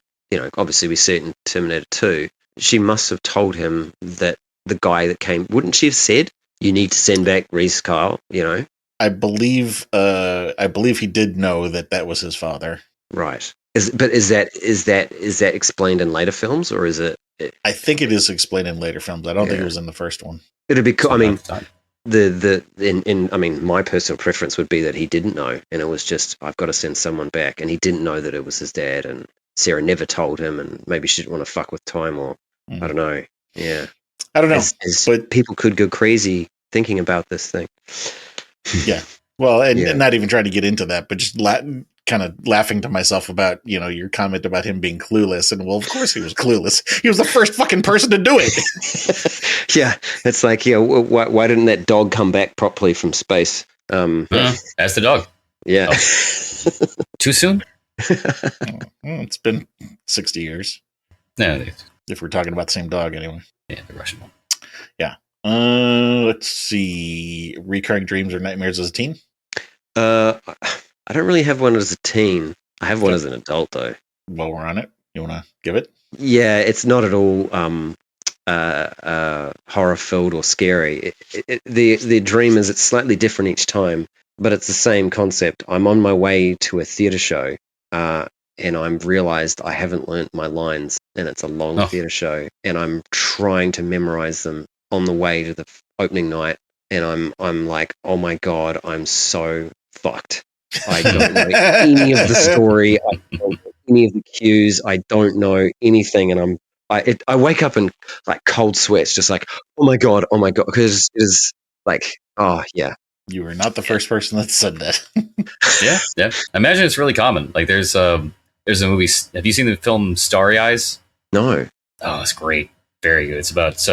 obviously we see it in Terminator 2, she must have told him that the guy that came, wouldn't she have said, you need to send back Reese Kyle, I believe he did know that was his father. Right. Is that explained in later films, or is it? I think it is explained in later films. I don't think it was in the first one. It'd be cool. I mean, my personal preference would be that he didn't know, and it was just, I've got to send someone back, and he didn't know that it was his dad, and Sarah never told him, and maybe she didn't want to fuck with time, or I don't know. Yeah, I don't know, but people could go crazy thinking about this thing. Yeah. Well, and not even trying to get into that, but just kind of laughing to myself about, your comment about him being clueless. And well, of course he was clueless. He was the first fucking person to do it. Yeah. It's like, why didn't that dog come back properly from space? That's the dog. Yeah. Oh. Too soon? It's been 60 years. No. If we're talking about the same dog anyway. Yeah, the Russian one. Yeah. Let's see. Recurring dreams or nightmares as a teen? I don't really have one as a teen. I have one as an adult, though. While we're on it, you want to give it? Yeah, it's not at all horror-filled or scary. The dream is, it's slightly different each time, but it's the same concept. I'm on my way to a theatre show, and I'm realized I haven't learnt my lines, and it's a long theatre show, and I'm trying to memorize them on the way to the opening night, and I'm like, oh my god, I'm so fucked. I don't know any of the story. I don't know any of the cues. I don't know anything, and I wake up in like cold sweats, just like, oh my god, because it's like, oh yeah. You were not the first person that said that. Yeah. I imagine it's really common. Like there's a movie. Have you seen the film Starry Eyes? No. Oh, it's great. Very good. It's about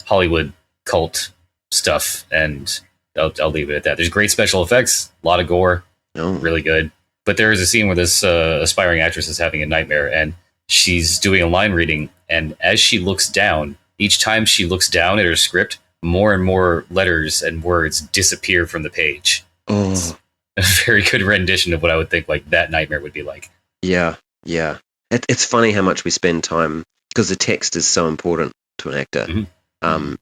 Hollywood cult stuff, and I'll leave it at that. There's great special effects, a lot of gore. Really good. But there is a scene where this aspiring actress is having a nightmare, and she's doing a line reading, and as she looks down, each time she looks down at her script, more and more letters and words disappear from the page. It's a very good rendition of what I would think like that nightmare would be like. Yeah. It's funny how much we spend time, because the text is so important to an actor. Mm-hmm.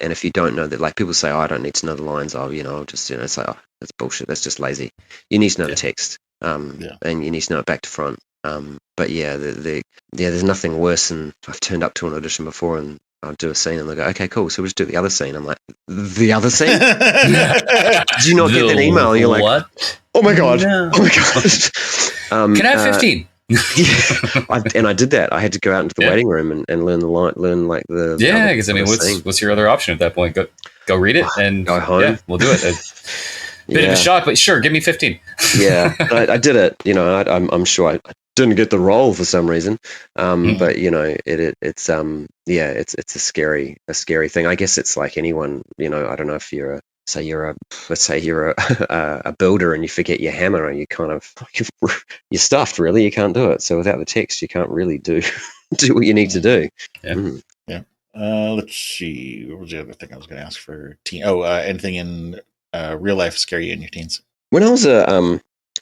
And if you don't know that, like people say, I don't need to know the lines. It's like, that's bullshit. That's just lazy. You need to know the text. And you need to know it back to front. But yeah, there's nothing worse than I've turned up to an audition before and I'll do a scene and they'll go, okay, cool. So we'll just do the other scene. I'm like, the other scene? Did you not get that email? And you're like, what? Oh my God. No. Oh my God. Can I have 15? And I did that. I had to go out into the waiting room and learn like the. Yeah, because I mean, what's your other option at that point? Go read it and go home. Yeah, we'll do it. Bit of a shock, but sure, give me 15. Yeah, I did it. I'm sure I didn't get the role for some reason, but it's a scary thing. I guess it's like anyone. I don't know if let's say you're a builder and you forget your hammer and you're stuffed. Really, you can't do it. So without the text, you can't really do what you need to do. Yeah. Let's see. What was the other thing I was going to ask for teen? Anything in real life scare you in your teens? When I was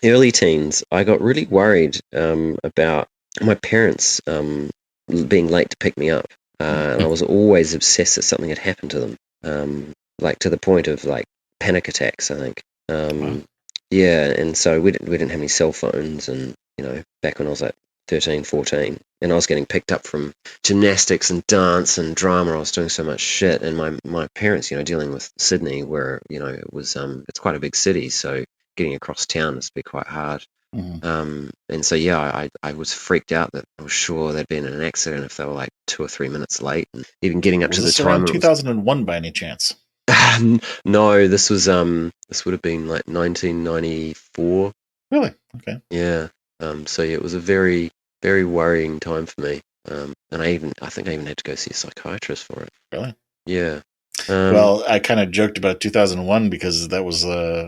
early teens, I got really worried about my parents being late to pick me up, and I was always obsessed that something had happened to them, like to the point of like panic attacks. I think, yeah. And so we didn't have any cell phones, and back when I was like 13, 14, and I was getting picked up from gymnastics and dance and drama. I was doing so much shit, and my parents, dealing with Sydney, where it was it's quite a big city, so getting across town has been quite hard. And so I was freaked out that I was sure they'd been in an accident if they were like 2 or 3 minutes late, and even getting up to the time. 2001 by any chance? No, this was this would have been like 1994. Really? Okay. Yeah. So yeah, it was a very, very worrying time for me. And I think I even had to go see a psychiatrist for it. Really? Yeah. Well, I kind of joked about 2001 because that was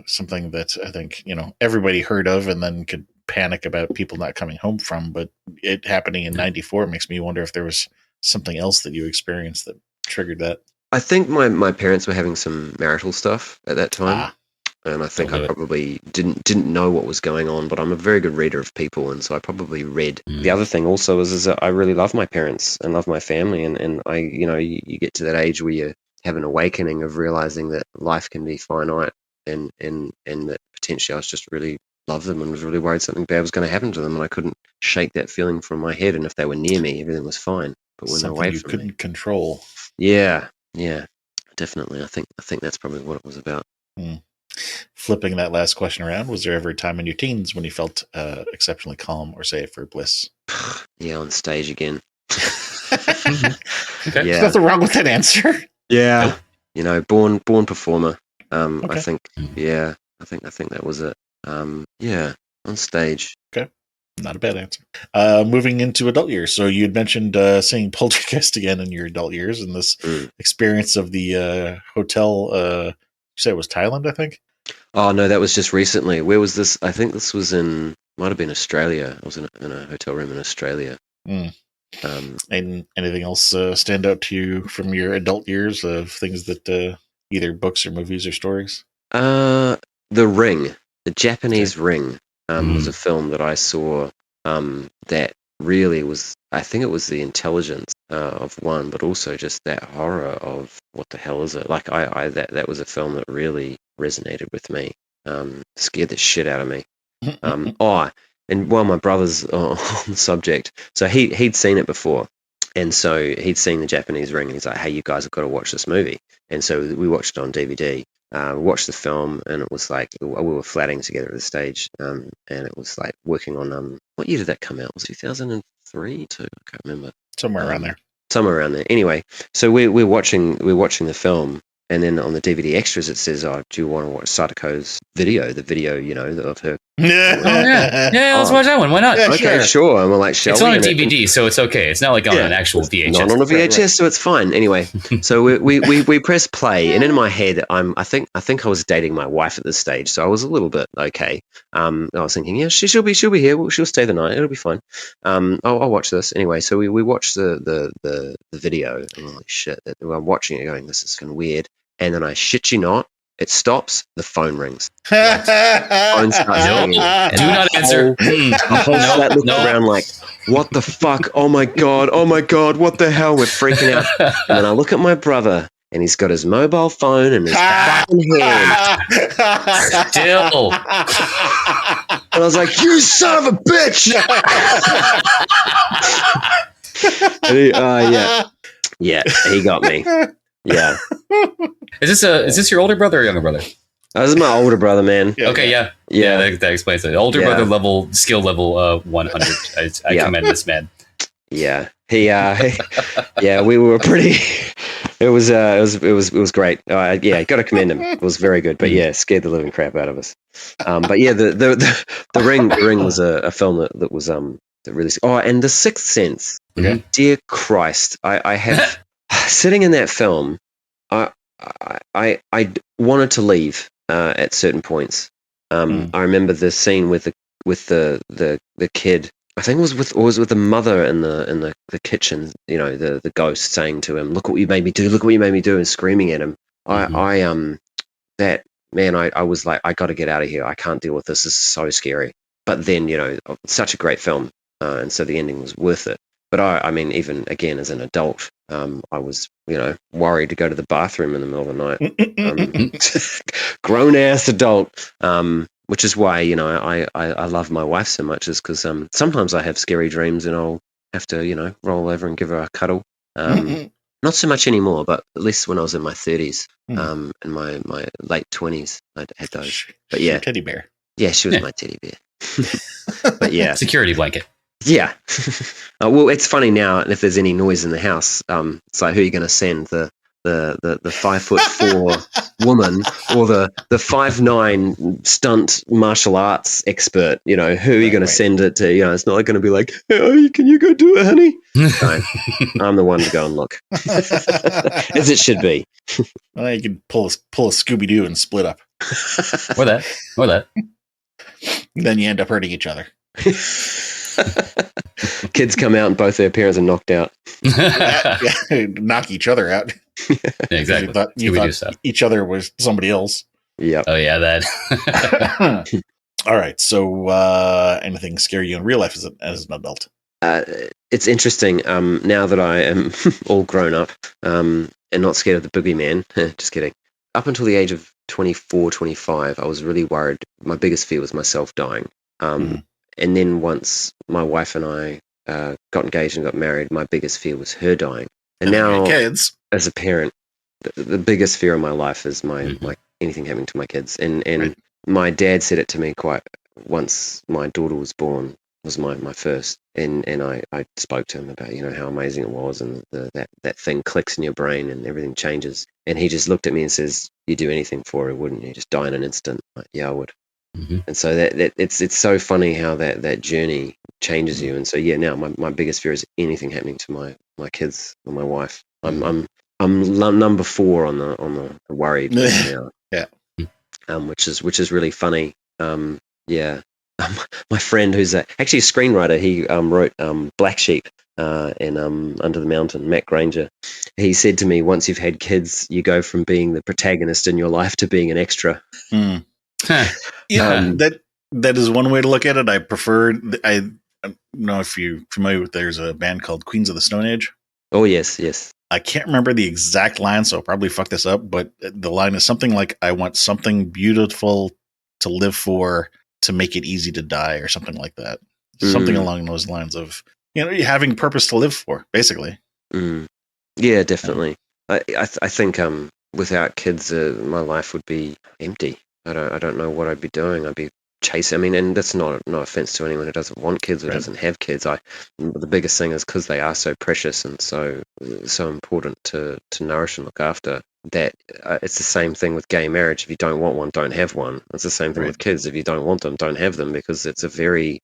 something that I think, everybody heard of and then could panic about people not coming home from. But it happening in 94 makes me wonder if there was something else that you experienced that triggered that. I think my parents were having some marital stuff at that time. And I think I probably didn't know what was going on, but I'm a very good reader of people, and so I probably read. The other thing also is that I really love my parents and love my family, and I, you get to that age where you have an awakening of realizing that life can be finite, and that potentially I was just really love them and was really worried something bad was going to happen to them, and I couldn't shake that feeling from my head. And if they were near me, everything was fine. But when they're away from me, you couldn't control. Yeah, definitely. I think that's probably what it was about. Flipping that last question around, was there ever a time in your teens when you felt exceptionally calm or safe or bliss? Yeah, on stage again. Okay. There's nothing wrong with that answer. Yeah. Nope. Born performer. Okay. I think. Yeah. I think that was it. Yeah. On stage. Okay. Not a bad answer. Moving into adult years. So you had mentioned seeing Poltergeist again in your adult years, and this experience of the hotel. You said it was Thailand, I think. Oh no, that was just recently. Where was this? I think this was might have been Australia. I was in a hotel room in Australia. And anything else stand out to you from your adult years of things that either books or movies or stories? The Ring, the Japanese Ring, was a film that I saw that really was. I think it was the intelligence of one, but also just that horror of what the hell is it? Like that was a film that really resonated with me. Scared the shit out of me. And while my brother's on the subject, so he'd seen it before, and so he'd seen the Japanese Ring, and he's like, "Hey, you guys have got to watch this movie." And so we watched it on DVD. Watched the film, and it was like we were flatting together at the stage, and it was like working on what year did that come out? Was it 2003? I can't remember. Somewhere around there. Somewhere around there. Anyway, so we're watching the film. And then on the DVD extras, it says, "Oh, do you want to watch Sadako's video? The video, of her." Let's watch that one. Why not? Okay, sure. And we're like, "Shall we?" It's on a DVD, so it's okay. It's not like on an actual VHS. Not on a VHS, so it's fine. Anyway, so we press play, and in my head, I think I was dating my wife at this stage, so I was a little bit okay. I was thinking, yeah, she'll be here. She'll stay the night. It'll be fine. I'll watch this anyway. So we watched the video, and I'm like, shit. I'm watching it, going, this is kind of weird. And then I shit you not, it stops. The phone rings. Phone starts ringing. Do not answer. The whole flat looked around like, what the fuck? Oh my god! What the hell? We're freaking out. And then I look at my brother, and he's got his mobile phone in his fucking hand. Still. And I was like, "You son of a bitch!" He got me. Yeah. Is this your older brother or younger brother? This is my older brother, man. Okay, yeah. That explains it. Older brother level, skill level 100. I commend this man. Yeah, we were pretty. It was great. Got to commend him. It was very good, but scared the living crap out of us. But yeah, the Ring was a film that was that really. Oh, and The Sixth Sense. Okay. Dear Christ, I have. Sitting in that film, I wanted to leave at certain points. I remember the scene with the kid. I think it was with the mother in the kitchen. The ghost saying to him, "Look what you made me do! Look what you made me do!" and screaming at him. I was like, I got to get out of here. I can't deal with this. This is so scary. But then, such a great film, and so the ending was worth it. But I mean, even again as an adult, I was, worried to go to the bathroom in the middle of the night. Grown ass adult, which is why I love my wife so much, is because sometimes I have scary dreams and I'll have to roll over and give her a cuddle. Not so much anymore, but at least when I was in my 30s, and my late 20s, I had those. But yeah, teddy bear. Yeah, she was my teddy bear. But yeah, security blanket. Yeah. Well, it's funny now, and if there's any noise in the house, it's like, who are you going to send? The 5'4" woman or the 5'9" stunt martial arts expert? Who are you going to send it to? It's not going to be like, hey, can you go do it, honey? No, I'm the one to go and look, as it should be. Well, you can pull a Scooby-Doo and split up, or that. Then you end up hurting each other. Kids come out and both their parents are knocked out. Knock each other out. Exactly. You thought each other was somebody else. Yeah. Oh yeah, that. All right. So, anything scare you in real life as an adult? It's interesting. Now that I am all grown up, and not scared of the boogeyman. Just kidding. Up until the age of 24, 25, I was really worried. My biggest fear was myself dying. And then once my wife and I got engaged and got married, my biggest fear was her dying. And now, kids, as a parent, the biggest fear in my life is my anything happening to my kids. And Right. my dad said it to me quite once my daughter was born, was my first, and I spoke to him about, you know, how amazing it was, and that thing clicks in your brain and everything changes. And he just looked at me and says, "You'd do anything for her, wouldn't you? Just die in an instant." Like, yeah, I would. And so that it's so funny how that journey changes you. And so yeah, now my biggest fear is anything happening to my kids or my wife. I'm number 4 on the worried list now. Yeah. Which is really funny. Yeah. My friend who's actually a screenwriter, he wrote Black Sheep and Under the Mountain, Matt Granger. He said to me, once you've had kids, you go from being the protagonist in your life to being an extra. Yeah, that is one way to look at it. I prefer. I don't know if you're familiar with. There's a band called Queens of the Stone Age. Oh yes. I can't remember the exact line, so I'll probably fuck this up. But the line is something like, "I want something beautiful to live for, to make it easy to die," or something like that. Something along those lines of, you know, having purpose to live for, basically. Yeah, definitely. I think without kids, my life would be empty. I don't know what I'd be doing. I'd be chasing. I mean, and that's no offense to anyone who doesn't want kids or doesn't have kids. The biggest thing is because they are so precious and so important to nourish and look after. That it's the same thing with gay marriage. If you don't want one, don't have one. It's the same thing with kids. If you don't want them, don't have them, because it's a very,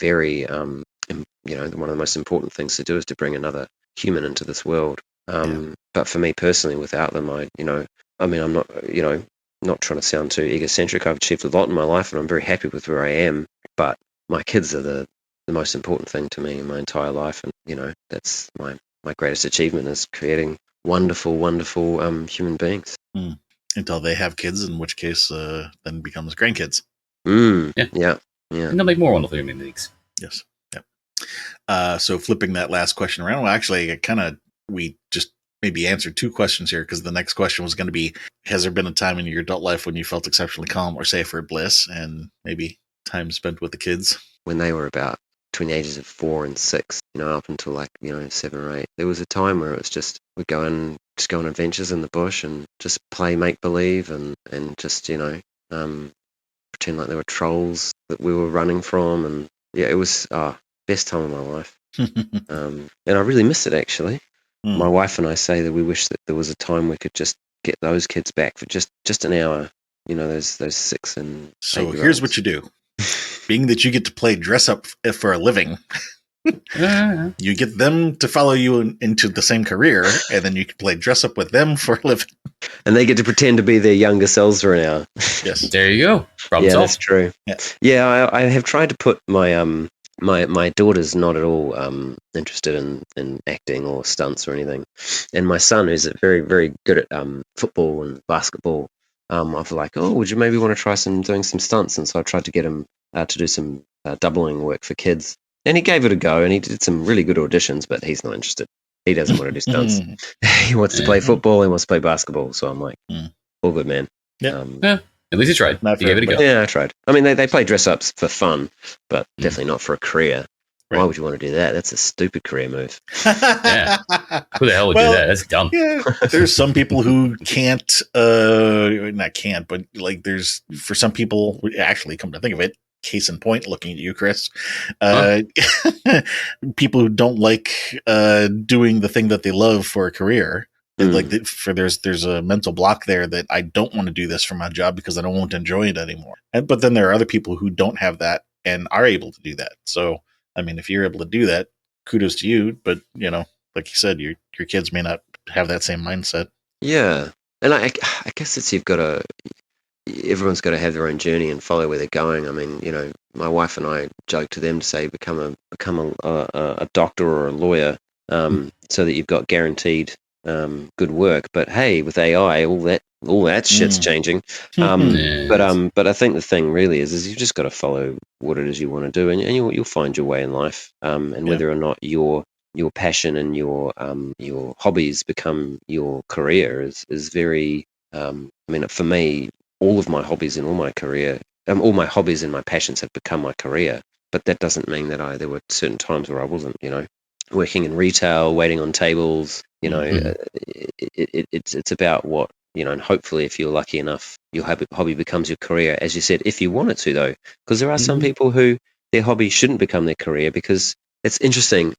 very you know, one of the most important things to do is to bring another human into this world. But for me personally, without them, I'm not, you know, not trying to sound too egocentric. I've achieved a lot in my life and I'm very happy with where I am, but my kids are the most important thing to me in my entire life. And, you know, that's my greatest achievement, is creating wonderful human beings. Until they have kids, in which case then becomes grandkids. Yeah. And they'll make more wonderful human beings. Yes. Yep. So flipping that last question around, well, actually, we just maybe answered 2 questions here, because the next question was going to be, has there been a time in your adult life when you felt exceptionally calm or safe or bliss, and maybe time spent with the kids? When they were about between the ages of 4 and 6, you know, up until 7 or 8, there was a time where it was just, we'd go on adventures in the bush and just play make believe and just, pretend like there were trolls that we were running from, and it was best time of my life. And I really miss it, actually. My wife and I say that we wish that there was a time we could just get those kids back for just an hour. You know, those 6 and 8. So here's what you do. Being that you get to play dress up for a living, you get them to follow you into the same career, and then you can play dress up with them for a living. And they get to pretend to be their younger selves for an hour. Yes. There you go. Problem solved. That's true. Yeah, I have tried to put my my daughter's not at all interested in acting or stunts or anything, and my son, who's very, very good at football and basketball, I've like, would you maybe want to try doing some stunts? And so I tried to get him to do some doubling work for kids, and he gave it a go, and he did some really good auditions, but he's not interested. He doesn't want to do stunts. He wants to play football. He wants to play basketball. So I'm like, all good, man. Yeah. At least you tried. You gave it a go. Yeah, I tried. I mean, they play dress-ups for fun, but definitely not for a career. Right. Why would you want to do that? That's a stupid career move. Yeah. Who the hell would do that? That's dumb. Yeah, there's some people who can't, not can't, but like there's, for some people, actually, come to think of it, case in point, looking at you, Chris, people who don't like doing the thing that they love for a career. Like there's a mental block there that I don't want to do this for my job because I don't want to enjoy it anymore. But then there are other people who don't have that and are able to do that. So, I mean, if you're able to do that, kudos to you. But, you know, like you said, your kids may not have that same mindset. Yeah. And I guess it's, everyone's got to have their own journey and follow where they're going. I mean, you know, my wife and I joke to them to say, become a doctor or a lawyer, so that you've got guaranteed good work. But hey, with AI, all that shit's changing. But I think the thing really is you've just got to follow what it is you want to do, and you'll find your way in life. And whether or not your passion and your hobbies become your career is very. I mean, for me, all of my hobbies in all my career, all my hobbies and my passions have become my career. But that doesn't mean that there were certain times where I wasn't. You know, working in retail, waiting on tables. You know, it's about what and hopefully if you're lucky enough, your hobby becomes your career, as you said, if you want it to, though, because there are some people who their hobby shouldn't become their career, because it's interesting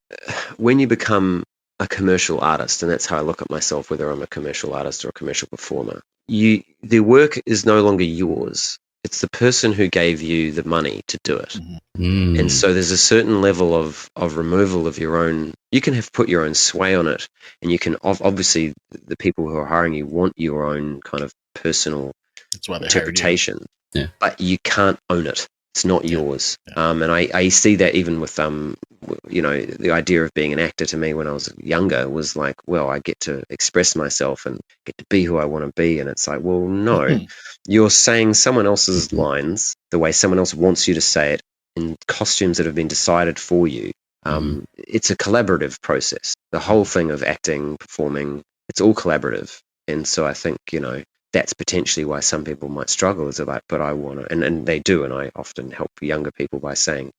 when you become a commercial artist, and that's how I look at myself, whether I'm a commercial artist or a commercial performer. The work is no longer yours. It's the person who gave you the money to do it. And so there's a certain level of removal of your own. You can have put your own sway on it, and you can obviously, the people who are hiring you want your own kind of personal interpretation, but you can't own it. It's not yours. And I see that even with the idea of being an actor, to me when I was younger, was like, well, I get to express myself and get to be who I want to be. And it's like, well, no, you're saying someone else's lines the way someone else wants you to say it, in costumes that have been decided for you. It's a collaborative process. The whole thing of acting, performing, it's all collaborative. And so I think, that's potentially why some people might struggle, is like, but I want to, and they do. And I often help younger people by saying,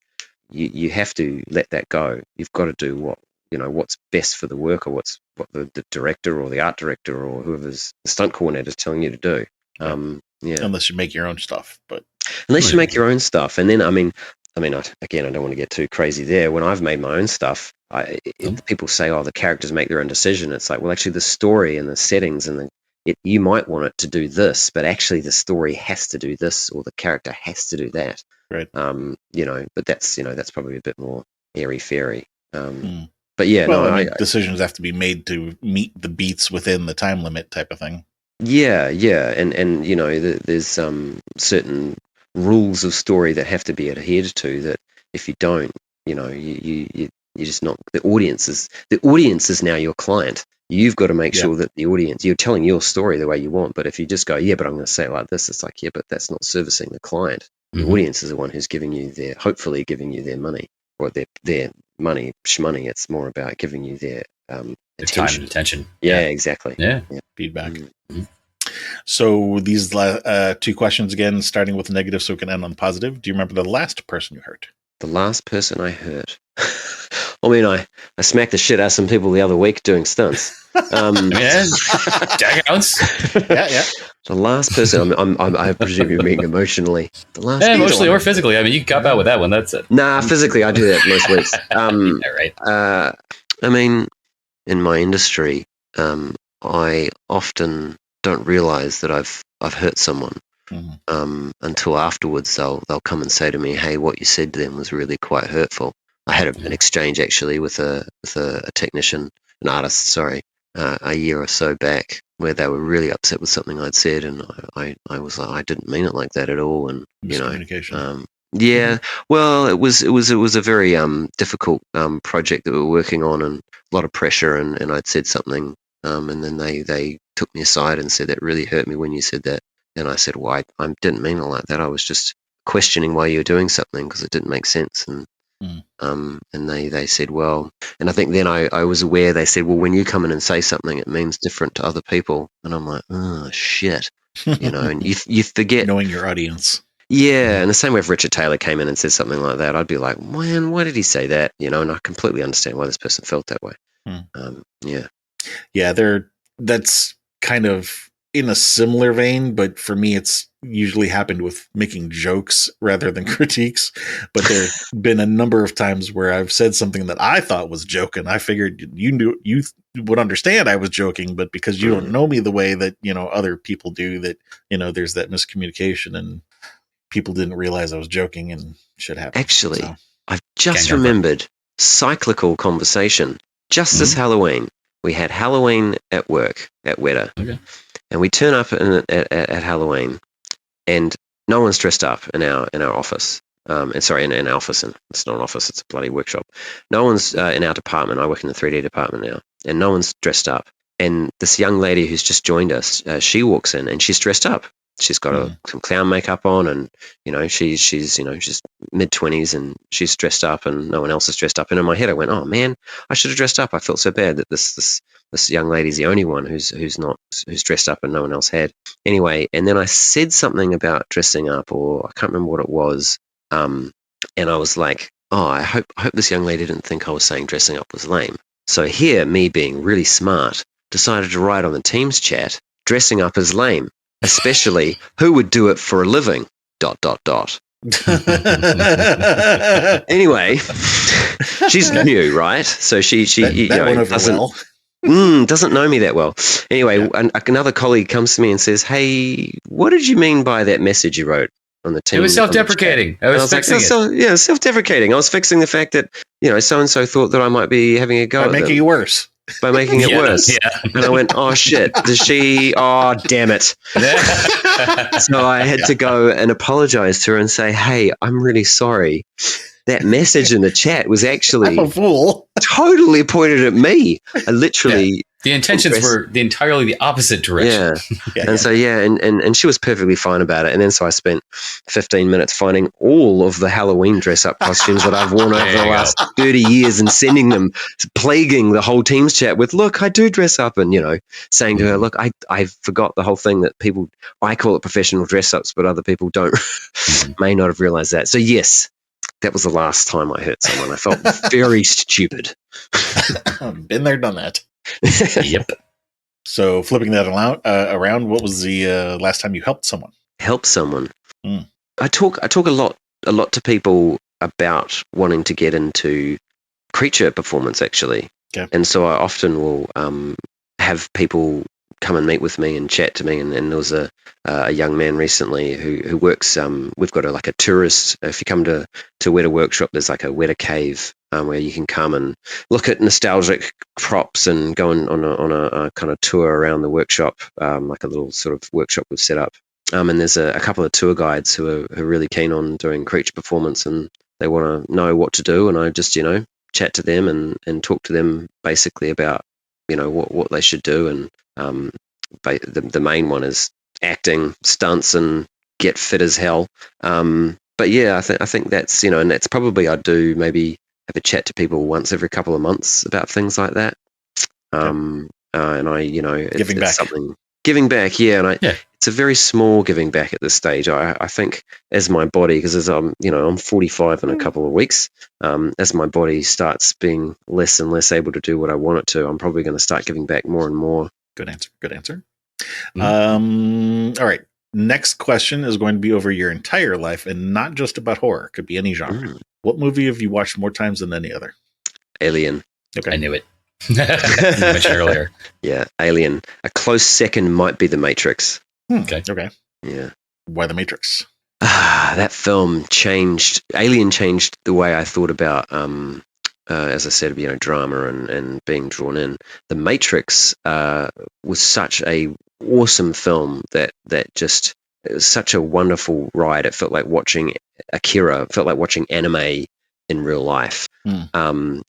you have to let that go. You've got to do what's best for the work, or what the director or the art director or whoever's the stunt coordinator is telling you to do. Unless you make your own stuff, but unless you make your own stuff. And then, I don't want to get too crazy there. When I've made my own stuff, people say, oh, the characters make their own decision. It's like, well, actually the story and the settings and you might want it to do this, but actually the story has to do this, or the character has to do that. Right. But that's probably a bit more airy-fairy. But decisions have to be made to meet the beats within the time limit type of thing. Yeah. And there's certain rules of story that have to be adhered to, that if you don't, you're just not, the audience is now your client. You've got to make sure that the audience, you're telling your story the way you want. But if you just go, but I'm going to say it like this, it's like, but that's not servicing the client. The audience is the one who's hopefully giving you their money, or their money, shmoney. It's more about giving you their attention. Time and attention. Yeah, exactly. Yeah. Feedback. So these two questions again, starting with the negative so we can end on the positive. Do you remember the last person you hurt? The last person I hurt? I smacked the shit out of some people the other week doing stunts. That counts. Yeah. The last person, I presume you're being emotionally. The last emotionally or physically. I mean, you cop out with that one. That's it. Nah, physically, I do that most weeks. Right. In my industry, I often don't realize that I've hurt someone until afterwards. They'll come and say to me, "Hey, what you said to them was really quite hurtful." I had an exchange actually with a technician, an artist, sorry, a year or so back, where they were really upset with something I'd said, and I was like, I didn't mean it like that at all, and miscommunication. Well, it was a very difficult project that we were working on, and a lot of pressure, and I'd said something, and then they took me aside and said, that really hurt me when you said that, and I said, well, I didn't mean it like that. I was just questioning why you were doing something because it didn't make sense, and they said, well, and I think then I was aware, they said, well, when you come in and say something, it means different to other people, and I'm like, oh shit, and you forget knowing your audience. Yeah, and the same way if Richard Taylor came in and said something like that, I'd be like, man, why did he say that? And I completely understand why this person felt that way. That's kind of in a similar vein, but for me, it's usually happened with making jokes rather than critiques. But there have been a number of times where I've said something that I thought was joking. I figured you would understand I was joking, but because you don't know me the way that, other people do, that, there's that miscommunication and people didn't realize I was joking and shit happened. Actually, I've just remembered cyclical conversation. Just this Halloween, we had Halloween at work at Weta, and we turn up at Halloween, and no one's dressed up in our office. In our office, and it's not an office; it's a bloody workshop. No one's in our department. I work in the 3D department now, and no one's dressed up. And this young lady who's just joined us, she walks in and she's dressed up. She's got some clown makeup on, and she's mid-20s, and she's dressed up, and no one else is dressed up. And in my head, I went, "Oh man, I should have dressed up." I felt so bad that this young lady's the only one who's dressed up, and no one else had. Anyway, and then I said something about dressing up, or I can't remember what it was. And I was like, "Oh, I hope this young lady didn't think I was saying dressing up was lame." So here, me being really smart, decided to write on the Teams chat, dressing up is lame, especially who would do it for a living, ... Anyway, she's new, right? So she that went over doesn't know me that well. Anyway, another colleague comes to me and says, "Hey, what did you mean by that message you wrote on the team?" It was self-deprecating. I was fixing it. Self-deprecating. I was fixing the fact that, so and so thought that I might be having a go by at making them. it worse. By making it worse. Yeah. And I went, oh shit, does she? Oh, damn it. So I had to go and apologize to her and say, hey, I'm really sorry. That message in the chat was actually I'm a fool. Totally pointed at me. I literally... The intentions were entirely the opposite direction. And she was perfectly fine about it. And then so I spent 15 minutes finding all of the Halloween dress-up costumes that I've worn over the last 30 years and sending them, plaguing the whole Teams chat with, look, I do dress up, and, saying to her, look, I forgot the whole thing that people, I call it professional dress-ups, but other people don't, may not have realized that. So yes, that was the last time I hurt someone. I felt very stupid. Been there, done that. Yep. So flipping that around, what was the last time you helped someone? Help someone. I talk a lot to people about wanting to get into creature performance, actually. Okay. And so I often will have people come and meet with me and chat to me. And there was a young man recently who works. We've got a tourist. If you come to Weta Workshop, there's like a Weta cave where you can come and look at nostalgic props and go on a kind of tour around the workshop, like a little sort of workshop we've set up. And there's a couple of tour guides who are really keen on doing creature performance, and they want to know what to do. And I just chat to them and talk to them basically about what they should do. And the main one is acting, stunts, and get fit as hell. But yeah, I think that's and that's probably I'd do maybe have a chat to people once every couple of months about things like that. And I giving back. Something giving back, yeah. And it's a very small giving back at this stage. I think as my body, because as I'm 45 in a couple of weeks, as my body starts being less and less able to do what I want it to, I'm probably going to start giving back more and more. Good answer. All right. Next question is going to be over your entire life and not just about horror. It could be any genre. What movie have you watched more times than any other? Alien. Okay. I knew it. You mentioned earlier. Yeah, Alien. A close second might be The Matrix. Okay. Yeah. Why The Matrix? That film Alien changed the way I thought about, as I said, drama and being drawn in. The Matrix was such a awesome film that just, it was such a wonderful ride. It felt like watching Akira. It felt like watching anime in real life. And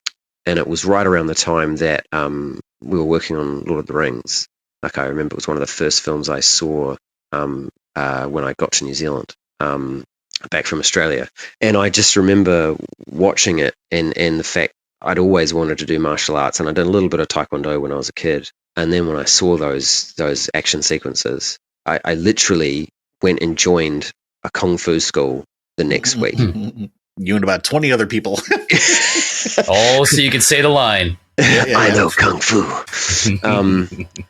it was right around the time that we were working on Lord of the Rings. Like, I remember it was one of the first films I saw when I got to New Zealand, back from Australia. And I just remember watching it and the fact I'd always wanted to do martial arts, and I did a little bit of Taekwondo when I was a kid. And then when I saw those action sequences, I literally went and joined a Kung Fu school the next week. You and about 20 other people. Oh, so you can say the line. I know Kung Fu. And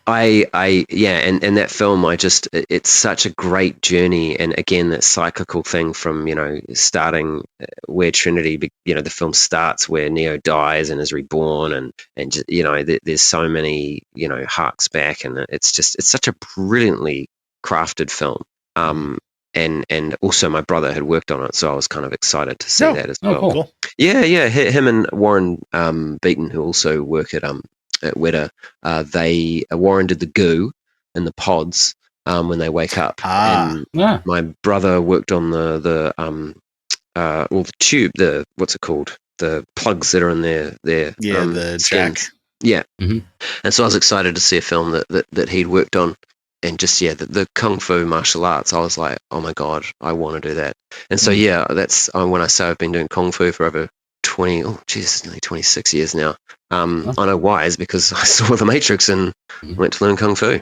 that film, it's such a great journey. And again, that cyclical thing from, starting where Trinity, the film starts where Neo dies and is reborn, and just, there's so many, harks back, and it's such a brilliantly crafted film. And also my brother had worked on it, so I was kind of excited to see that as well. Cool. Yeah. Him and Warren Beaton, who also work at Weta, Warren did the goo and the pods when they wake up. And my brother worked on the tube, what's it called? The plugs that are in their the skins. jack. Yeah. Mm-hmm. And so I was excited to see a film that he'd worked on. And just, the Kung Fu martial arts, I was like, oh my God, I want to do that. And so, that's when I say I've been doing Kung Fu for over nearly 26 years now. I know why, is because I saw The Matrix and went to learn Kung Fu.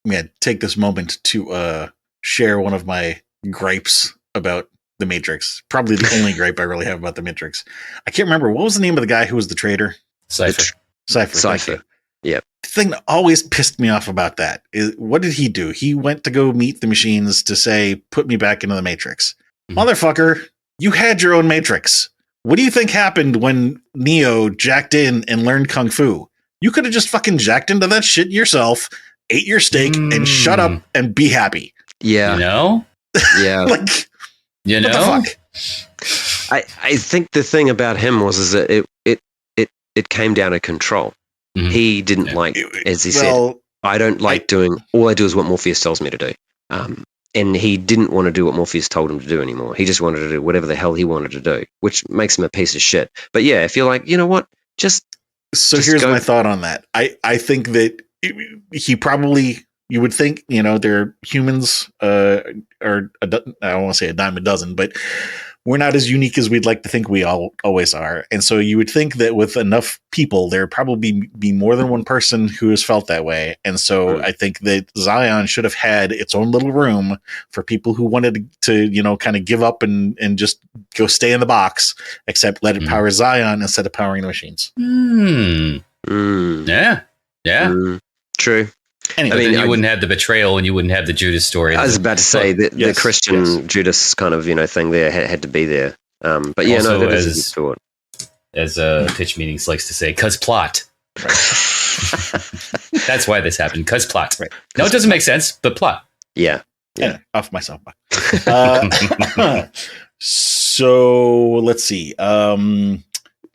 Yeah, take this moment to share one of my gripes about The Matrix. Probably the only gripe I really have about The Matrix. I can't remember. What was the name of the guy who was the traitor? Cypher. Cypher. Yep. thing that always pissed me off about that is, what did he do? He went to go meet the machines to say, put me back into the Matrix. Mm-hmm. Motherfucker, you had your own Matrix. What do you think happened when Neo jacked in and learned Kung Fu? You could have just fucking jacked into that shit yourself, ate your steak, and shut up and be happy. Yeah. You know? Yeah. Like, you know? What the fuck? I think the thing about him was that it came down to control. Mm-hmm. He didn't as he said, I don't like doing, all I do is what Morpheus tells me to do. And he didn't want to do what Morpheus told him to do anymore. He just wanted to do whatever the hell he wanted to do, which makes him a piece of shit. But yeah, if you're like, you know what, just here's my thought on that. I think that he probably, you would think, they're humans, I don't want to say a dime a dozen, but we're not as unique as we'd like to think we always are. And so you would think that with enough people, there'd probably be more than one person who has felt that way. And so I think that Zion should have had its own little room for people who wanted to, kind of give up and just go stay in the box, except let it power Zion instead of powering the machines. Yeah. True. Anyway, I mean, you wouldn't have the betrayal and you wouldn't have the Judas story. I was about to say the Christian Judas kind of thing there had to be there. But yeah, also, that is a good thought. As Pitch Meetings likes to say, "'Cause plot." Right. That's why this happened. 'Cause plot. Right. No, it doesn't make sense, but plot. Yeah. Anyway, off myself. So let's see.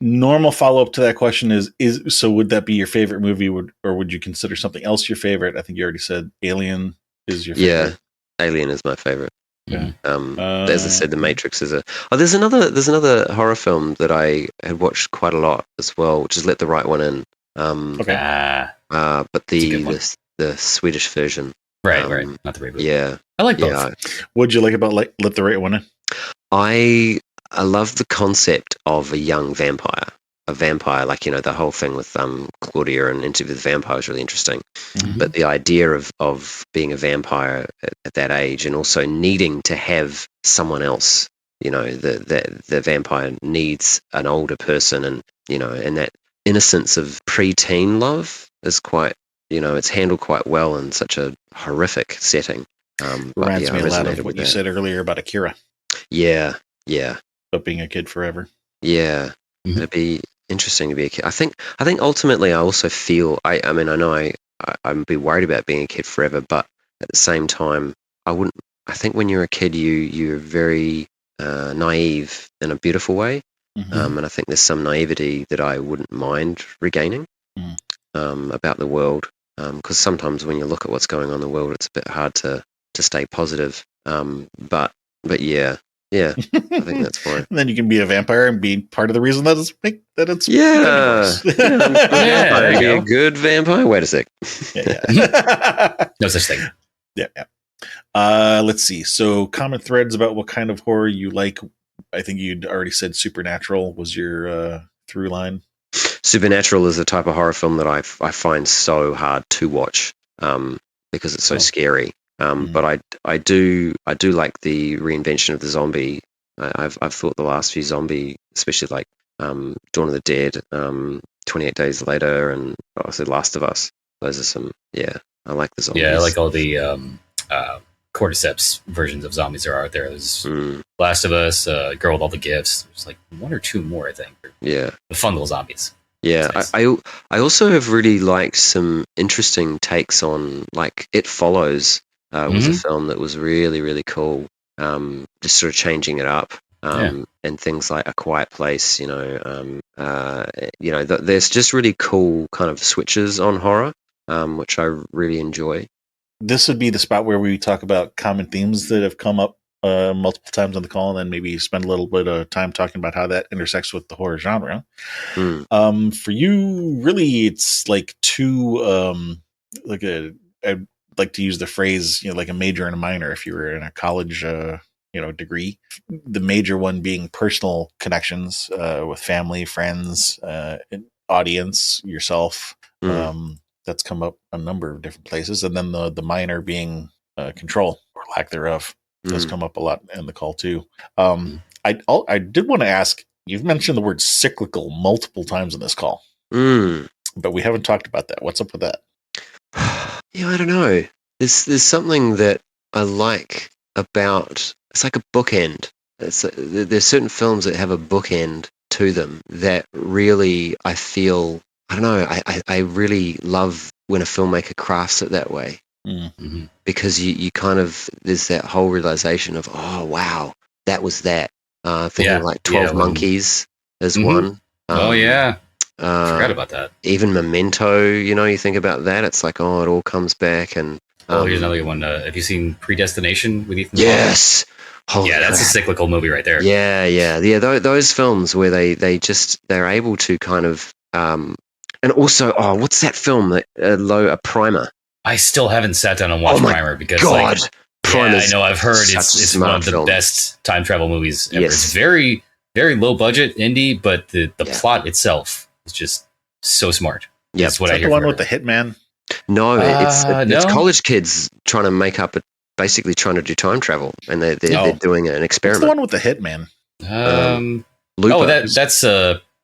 Normal follow-up to that question is so would that be your favorite movie, or would you consider something else your favorite? I think you already said Alien is your favorite. Yeah, Alien is my favorite. Yeah. As I said, The Matrix is there's another horror film that I had watched quite a lot as well, which is Let the Right One In. Okay. But the Swedish version. Right, not the reboot. Yeah. I like both. Yeah. What'd you like about Let the Right One In? I love the concept of a young vampire. A vampire, the whole thing with Claudia and Interview with the Vampire is really interesting. Mm-hmm. But the idea of being a vampire at that age and also needing to have someone else, the vampire needs an older person, and and that innocence of preteen love is quite, it's handled quite well in such a horrific setting. Reminds me a lot of what you said earlier about Akira. Yeah. About being a kid forever. Yeah. Mm-hmm. It'd be interesting to be a kid. I think ultimately I also feel I know I'd be worried about being a kid forever, but at the same time I think when you're a kid you're very naive in a beautiful way. Mm-hmm. And I think there's some naivety that I wouldn't mind regaining about the world, because sometimes when you look at what's going on in the world it's a bit hard to stay positive, but yeah, I think that's fine. And then you can be a vampire and be part of the reason that it's be a good vampire. Wait a sec. No such thing. Yeah. Let's see. So common threads about what kind of horror you like. I think you'd already said supernatural was your through line. Supernatural is the type of horror film that I find so hard to watch because it's so scary. But I do like the reinvention of the zombie. I've thought the last few zombie, especially like Dawn of the Dead, 28 Days Later, and obviously Last of Us. Those are some, I like the zombies. Yeah, I like all the cordyceps versions of zombies there are out there. There's Last of Us, Girl with All the Gifts. There's like one or two more, I think. Yeah. The fungal zombies. Yeah, nice. I also have really liked some interesting takes on, like, It Follows. Was a film that was really, really cool. Just sort of changing it up, and things like A Quiet Place. There's just really cool kind of switches on horror, which I really enjoy. This would be the spot where we talk about common themes that have come up multiple times on the call, and then maybe spend a little bit of time talking about how that intersects with the horror genre. For you, really, it's like two, I'd like to use the phrase, like a major and a minor. If you were in a college, degree, the major one being personal connections with family, friends, audience, yourself. That's come up a number of different places, and then the minor being control or lack thereof. Does come up a lot in the call too. I did want to ask. You've mentioned the word cyclical multiple times in this call, but we haven't talked about that. What's up with that? Yeah, I don't know. There's something that I like about. It's like a bookend. There's certain films that have a bookend to them that really I feel. I don't know. I really love when a filmmaker crafts it that way. Mm-hmm. Because you kind of there's that whole realization of, oh wow, that was that. Thinking of like 12 Monkeys is one. Oh yeah, forgot Uh, about that. even Memento, you think about that, it's like, oh, it all comes back. And here's another good one. Have you seen Predestination with Ethan Hawke? yes, holy yeah, that's crap. a cyclical movie right there. Yeah. Those films where they're able to kind of, and also, what's that film that a Primer? I still haven't sat down and watched Primer because, God, I know I've heard it's one of the film. best time travel movies ever. Yes. It's very, very low budget indie, but the plot itself is just so smart. Yeah, that's what I hear. The one with the hitman? No, it's college kids trying to make up, basically trying to do time travel, and they're doing an experiment. What's the one with the hitman? Looper. That's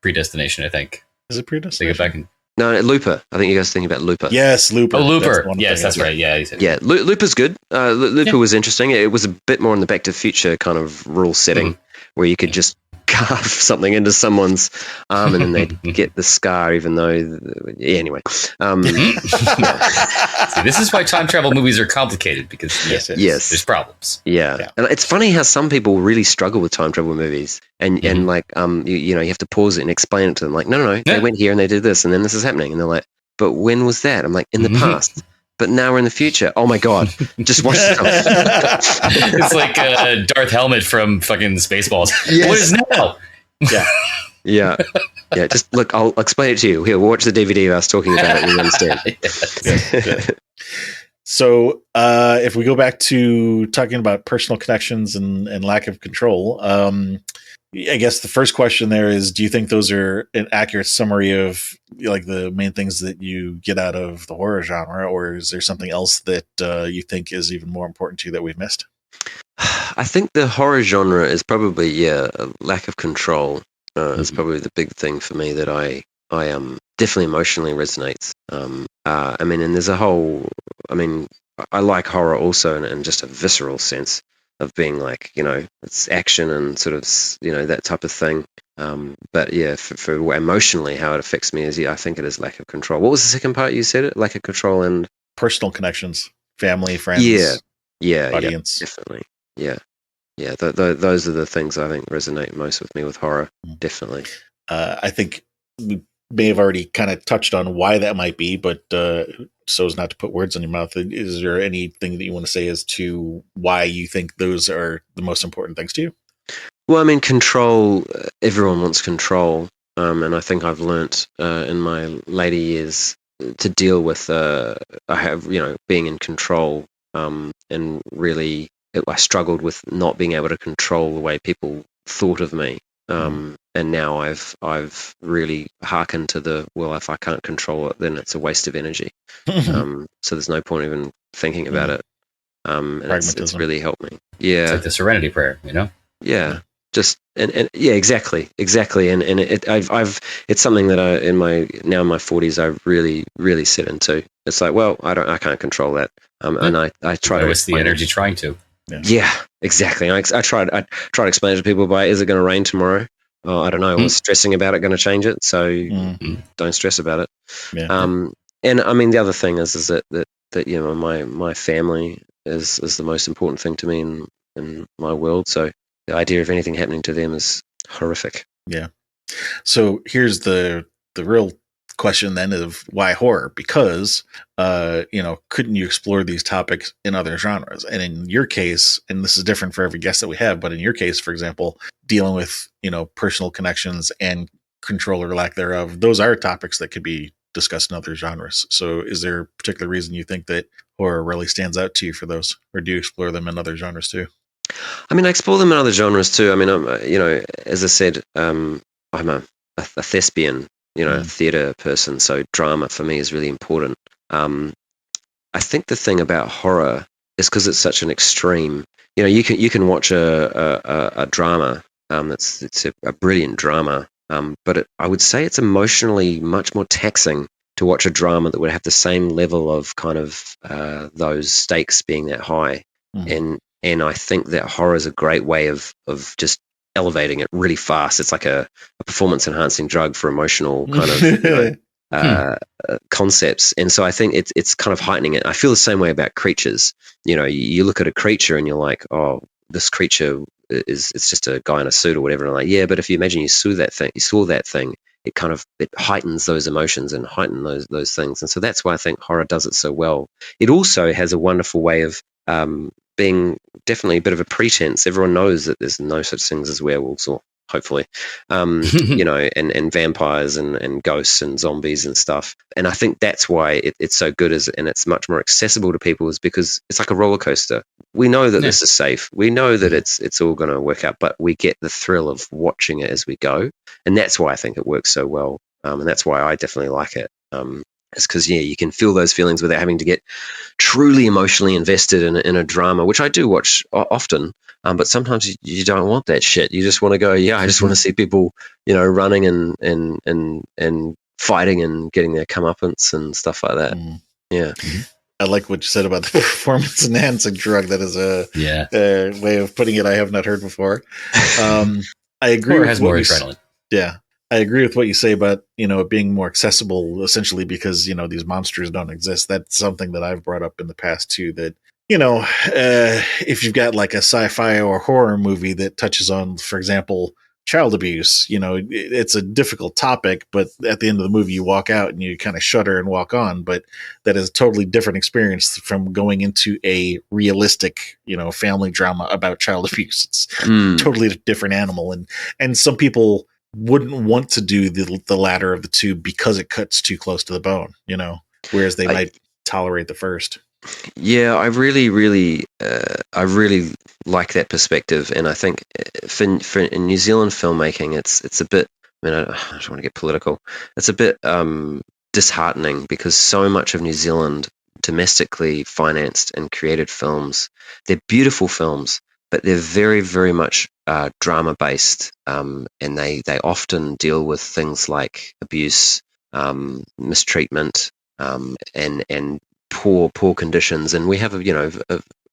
Predestination, I think. Is it Predestination? No, Looper. I think you guys are thinking about Looper. Yes, Looper. Oh, Looper. Yes, that's right. Yeah, Looper's good. Looper was interesting. It was a bit more in the Back to the Future kind of rule setting, where you could just carve something into someone's arm and then they'd get the scar, even though. Anyway. See, this is why time travel movies are complicated, because yes, there's problems. Yeah. And it's funny how some people really struggle with time travel movies, and like you have to pause it and explain it to them. Like, no, they went here and they did this, and then this is happening, and they're like, but when was that? I'm like, in the past. But now we're in the future. Oh my God! Just watch stuff. It's like Darth Helmet from fucking Spaceballs. Yes. What is now? Yeah. Just look. I'll explain it to you. Here, watch the DVD I was talking about it, and you understand. Good. So, if we go back to talking about personal connections and lack of control, I guess the first question there is, do you think those are an accurate summary of like the main things that you get out of the horror genre, or is there something else that you think is even more important to you that we've missed? I think the horror genre is probably a lack of control. Is probably the big thing for me that I definitely emotionally resonates. I mean, and there's a whole. I mean, I like horror also in just a visceral sense of being like, it's action and sort of, that type of thing. But yeah, for emotionally how it affects me is, I think it is lack of control. What was the second part you said? It lack of control and personal connections, family, friends, audience, definitely, yeah. Those are the things I think resonate most with me with horror. Definitely. I think we may have already kind of touched on why that might be, but so as not to put words in your mouth, is there anything that you want to say as to why you think those are the most important things to you? Well, I mean, control, everyone wants control. And I think I've learnt in my later years to deal with, being in control. And really, I struggled with not being able to control the way people thought of me. And now I've really hearkened to if I can't control it, then it's a waste of energy. So there's no point even thinking about it. And it's really helped me. Yeah, it's like the Serenity Prayer, Yeah, just and exactly. And it's something that in my 40s I really sit into. It's like, well, I can't control that. And I try to. What's the energy trying to? Yeah, exactly. I try to explain it to people by, is it going to rain tomorrow? Oh, I don't know. Was stressing about it going to change it? So don't stress about it. And I mean, the other thing is that my family is the most important thing to me in my world. So the idea of anything happening to them is horrific. Yeah. So here's the real question then of why horror? Because couldn't you explore these topics in other genres? And in your case, and this is different for every guest that we have, but in your case, for example, dealing with personal connections and control or lack thereof, those are topics that could be discussed in other genres. So is there a particular reason you think that horror really stands out to you for those, or do you explore them in other genres too? I mean, I explore them in other genres too. I mean, as I said, I'm a thespian, a theatre person, so drama for me is really important. I think the thing about horror is because it's such an extreme. You can watch a drama. It's a brilliant drama, but I would say it's emotionally much more taxing to watch a drama that would have the same level of kind of those stakes being that high. And I think that horror is a great way of just elevating it really fast. It's like a performance enhancing drug for emotional kind of concepts. And so I think it's kind of heightening it. I feel the same way about creatures. You look at a creature and you're like, oh, this creature it's just a guy in a suit or whatever. And I'm like, yeah, but if you imagine you saw that thing, it heightens those emotions and heightens those things. And so that's why I think horror does it so well. It also has a wonderful way of being definitely a bit of a pretense. Everyone knows that there's no such things as werewolves, or hopefully, and vampires and ghosts and zombies and stuff. And I think that's why it's so good, and it's much more accessible to people, is because it's like a roller coaster. We know that this is safe. We know that it's all going to work out, but we get the thrill of watching it as we go. And that's why I think it works so well. And that's why I definitely like it. It's because, you can feel those feelings without having to get truly emotionally invested in a drama, which I do watch often. But sometimes you don't want that shit. You just want to go, I just want to see people, running and fighting and getting their comeuppance and stuff like that. Yeah. I like what you said about the performance enhancing drug. That is a way of putting it I have not heard before. I agree. Or has more adrenaline. Yeah. I agree with what you say about, it being more accessible, essentially because, these monsters don't exist. That's something that I've brought up in the past too, that, if you've got like a sci-fi or horror movie that touches on, for example, child abuse, it's a difficult topic, but at the end of the movie, you walk out and you kind of shudder and walk on. But that is a totally different experience from going into a realistic, family drama about child abuse. It's totally different animal. And some people wouldn't want to do the latter of the two because it cuts too close to the bone, whereas they might tolerate the first. Yeah, I really like that perspective, and I think for in New Zealand filmmaking, it's a bit. I don't want to get political. It's a bit disheartening because so much of New Zealand domestically financed and created films, they're beautiful films, but they're very, very much drama based, and they often deal with things like abuse, mistreatment, and poor conditions. And we have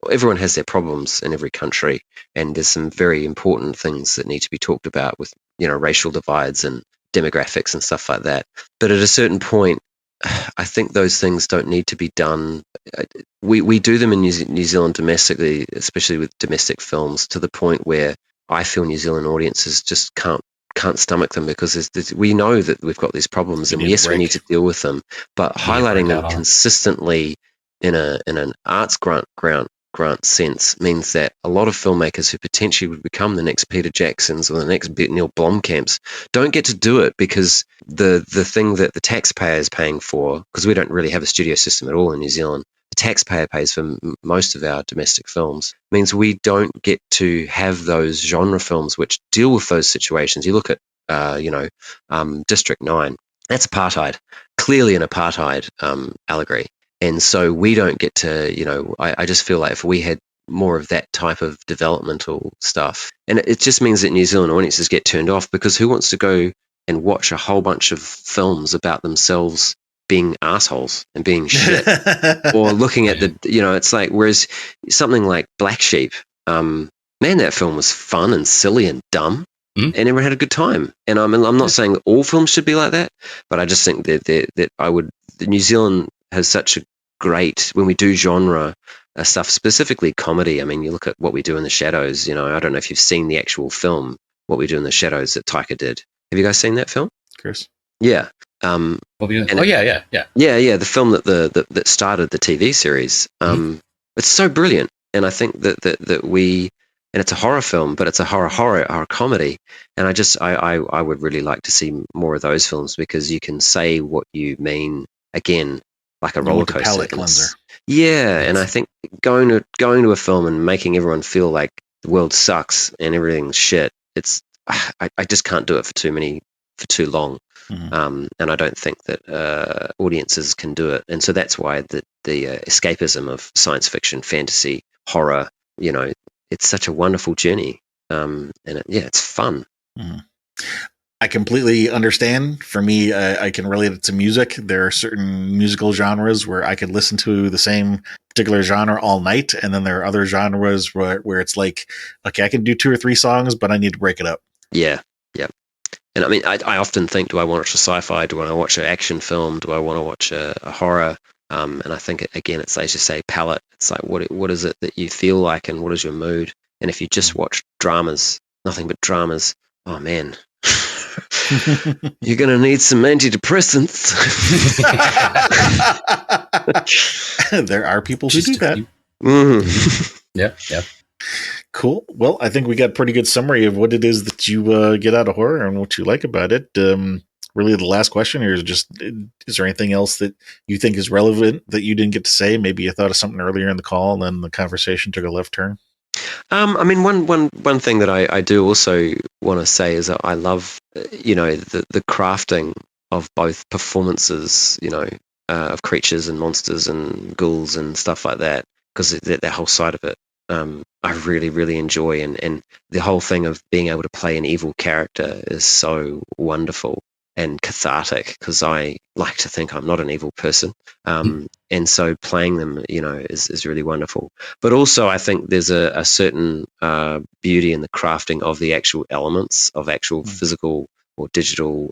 everyone has their problems in every country, and there's some very important things that need to be talked about with racial divides and demographics and stuff like that. But at a certain point, I think those things don't need to be done. We do them in New Zealand domestically, especially with domestic films, to the point where I feel New Zealand audiences just can't stomach them because we know that we've got these problems, and yes, we need to deal with them. But highlighting them consistently in an arts grant sense means that a lot of filmmakers who potentially would become the next Peter Jacksons or the next Neil Blomkamps don't get to do it because the thing that the taxpayer is paying for, because we don't really have a studio system at all in New Zealand, the taxpayer pays for most of our domestic films, means we don't get to have those genre films which deal with those situations. You look at District 9, that's apartheid, clearly an apartheid allegory. And so we don't get to, I just feel like if we had more of that type of developmental stuff, and it just means that New Zealand audiences get turned off, because who wants to go and watch a whole bunch of films about themselves being assholes and being shit, or looking at it's like, whereas something like Black Sheep, man, that film was fun and silly and dumb. And everyone had a good time. And I'm not saying all films should be like that, but I just think that New Zealand has such a great, when we do genre stuff, specifically comedy. I mean, you look at What We Do in the Shadows. I don't know if you've seen the actual film What We Do in the Shadows that Taika did. Have you guys seen that film? Chris? Yeah. Yeah. The film that started the TV series. It's so brilliant, and I think that we. And it's a horror film, but it's a horror comedy. And I would really like to see more of those films, because you can say what you mean, again, like a roller coaster. Palate cleanser. Yeah, and I think going to a film and making everyone feel like the world sucks and everything's shit, I just can't do it for too long. And I don't think that audiences can do it. And so that's why the escapism of science fiction, fantasy, horror, it's such a wonderful journey, and it's fun. I I completely understand. For me, I can relate it to music. There are certain musical genres where I could listen to the same particular genre all night, and then there are other genres where it's like, okay, I can do 2 or 3 songs, but I need to break it up. Yeah, yeah. And I mean, I often think, do I want to watch a sci-fi? Do I want to watch an action film? Do I want to watch a horror? And I think, again, it's, as you say, palette. It's like, what is it that you feel like, and what is your mood? And if you just watch dramas, nothing but dramas, oh man, you're going to need some antidepressants. There are people who do that. Mm. Yeah. Cool. Well, I think we got a pretty good summary of what it is that you get out of horror and what you like about it. Really, the last question here is just, is there anything else that you think is relevant that you didn't get to say? Maybe you thought of something earlier in the call and then the conversation took a left turn. I mean, one thing that I do also want to say is that I love, the crafting of both performances, of creatures and monsters and ghouls and stuff like that, because that whole side of it, I really, really enjoy. And the whole thing of being able to play an evil character is so wonderful and cathartic, because I like to think I'm not an evil person. And so playing them, is really wonderful. But also I think there's a certain beauty in the crafting of the actual elements of actual physical or digital,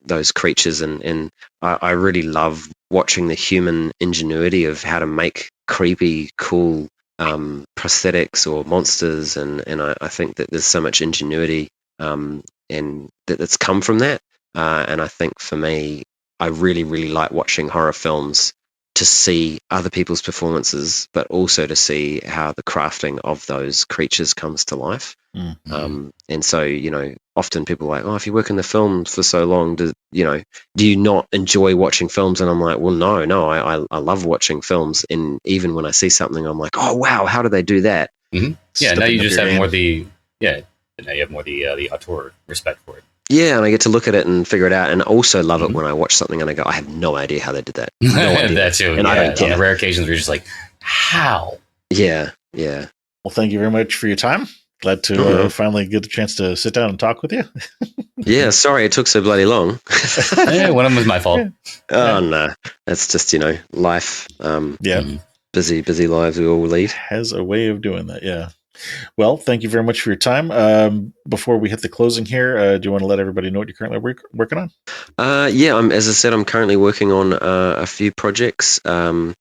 those creatures. And I really love watching the human ingenuity of how to make creepy, cool prosthetics or monsters. And I think that there's so much ingenuity and that's come from that. And I think for me, I really, really like watching horror films to see other people's performances, but also to see how the crafting of those creatures comes to life. Mm-hmm. And so, often people are like, oh, if you work in the film for so long, do you not enjoy watching films? And I'm like, well, no, I love watching films. And even when I see something, I'm like, oh, wow, how do they do that? Mm-hmm. Yeah, now you just have more now you have more the auteur respect for it. Yeah, and I get to look at it and figure it out, and also love it when I watch something and I go, I have no idea how they did that. No idea. That too. And I don't care. On the rare occasions where you're just like, how? Yeah. Well, thank you very much for your time. Glad to finally get a chance to sit down and talk with you. Yeah, sorry it took so bloody long. Yeah, one of them was my fault. Oh, no. That's just, life. Busy lives we all lead. Has a way of doing that, yeah. Well, thank you very much for your time. Before we hit the closing here, do you want to let everybody know what you're currently working on? As I said, I'm currently working on a few projects. Zelda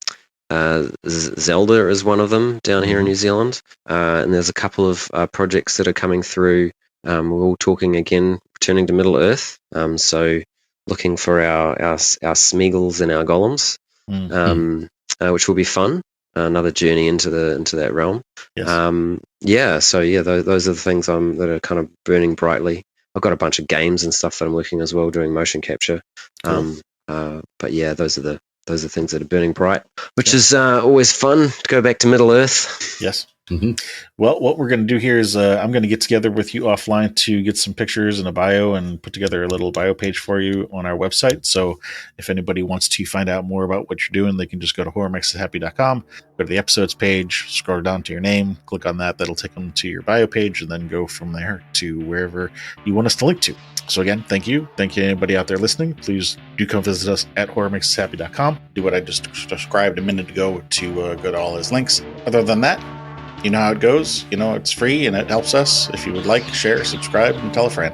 is one of them down here in New Zealand. And there's a couple of projects that are coming through. We're all talking again, returning to Middle Earth. So looking for our Smeagol's and our Golems, which will be fun. Another journey into that realm. Yes. Those are the things that are kind of burning brightly. I've got a bunch of games and stuff that I'm working as well, doing motion capture. Cool. But yeah, those are the things that are burning bright, which is always fun to go back to Middle Earth. Yes. Mm-hmm. Well, what we're going to do here is I'm going to get together with you offline to get some pictures and a bio and put together a little bio page for you on our website. So if anybody wants to find out more about what you're doing, they can just go to horrormakesithappy.com, go to the episodes page, scroll down to your name, click on that. That'll take them to your bio page, and then go from there to wherever you want us to link to. So again, thank you. Thank you, anybody out there listening. Please do come visit us at horrormakesithappy.com. Do what I just described a minute ago to go to all those links. Other than that, you know how it goes. It's free and it helps us. If you would like, share, subscribe, and tell a friend.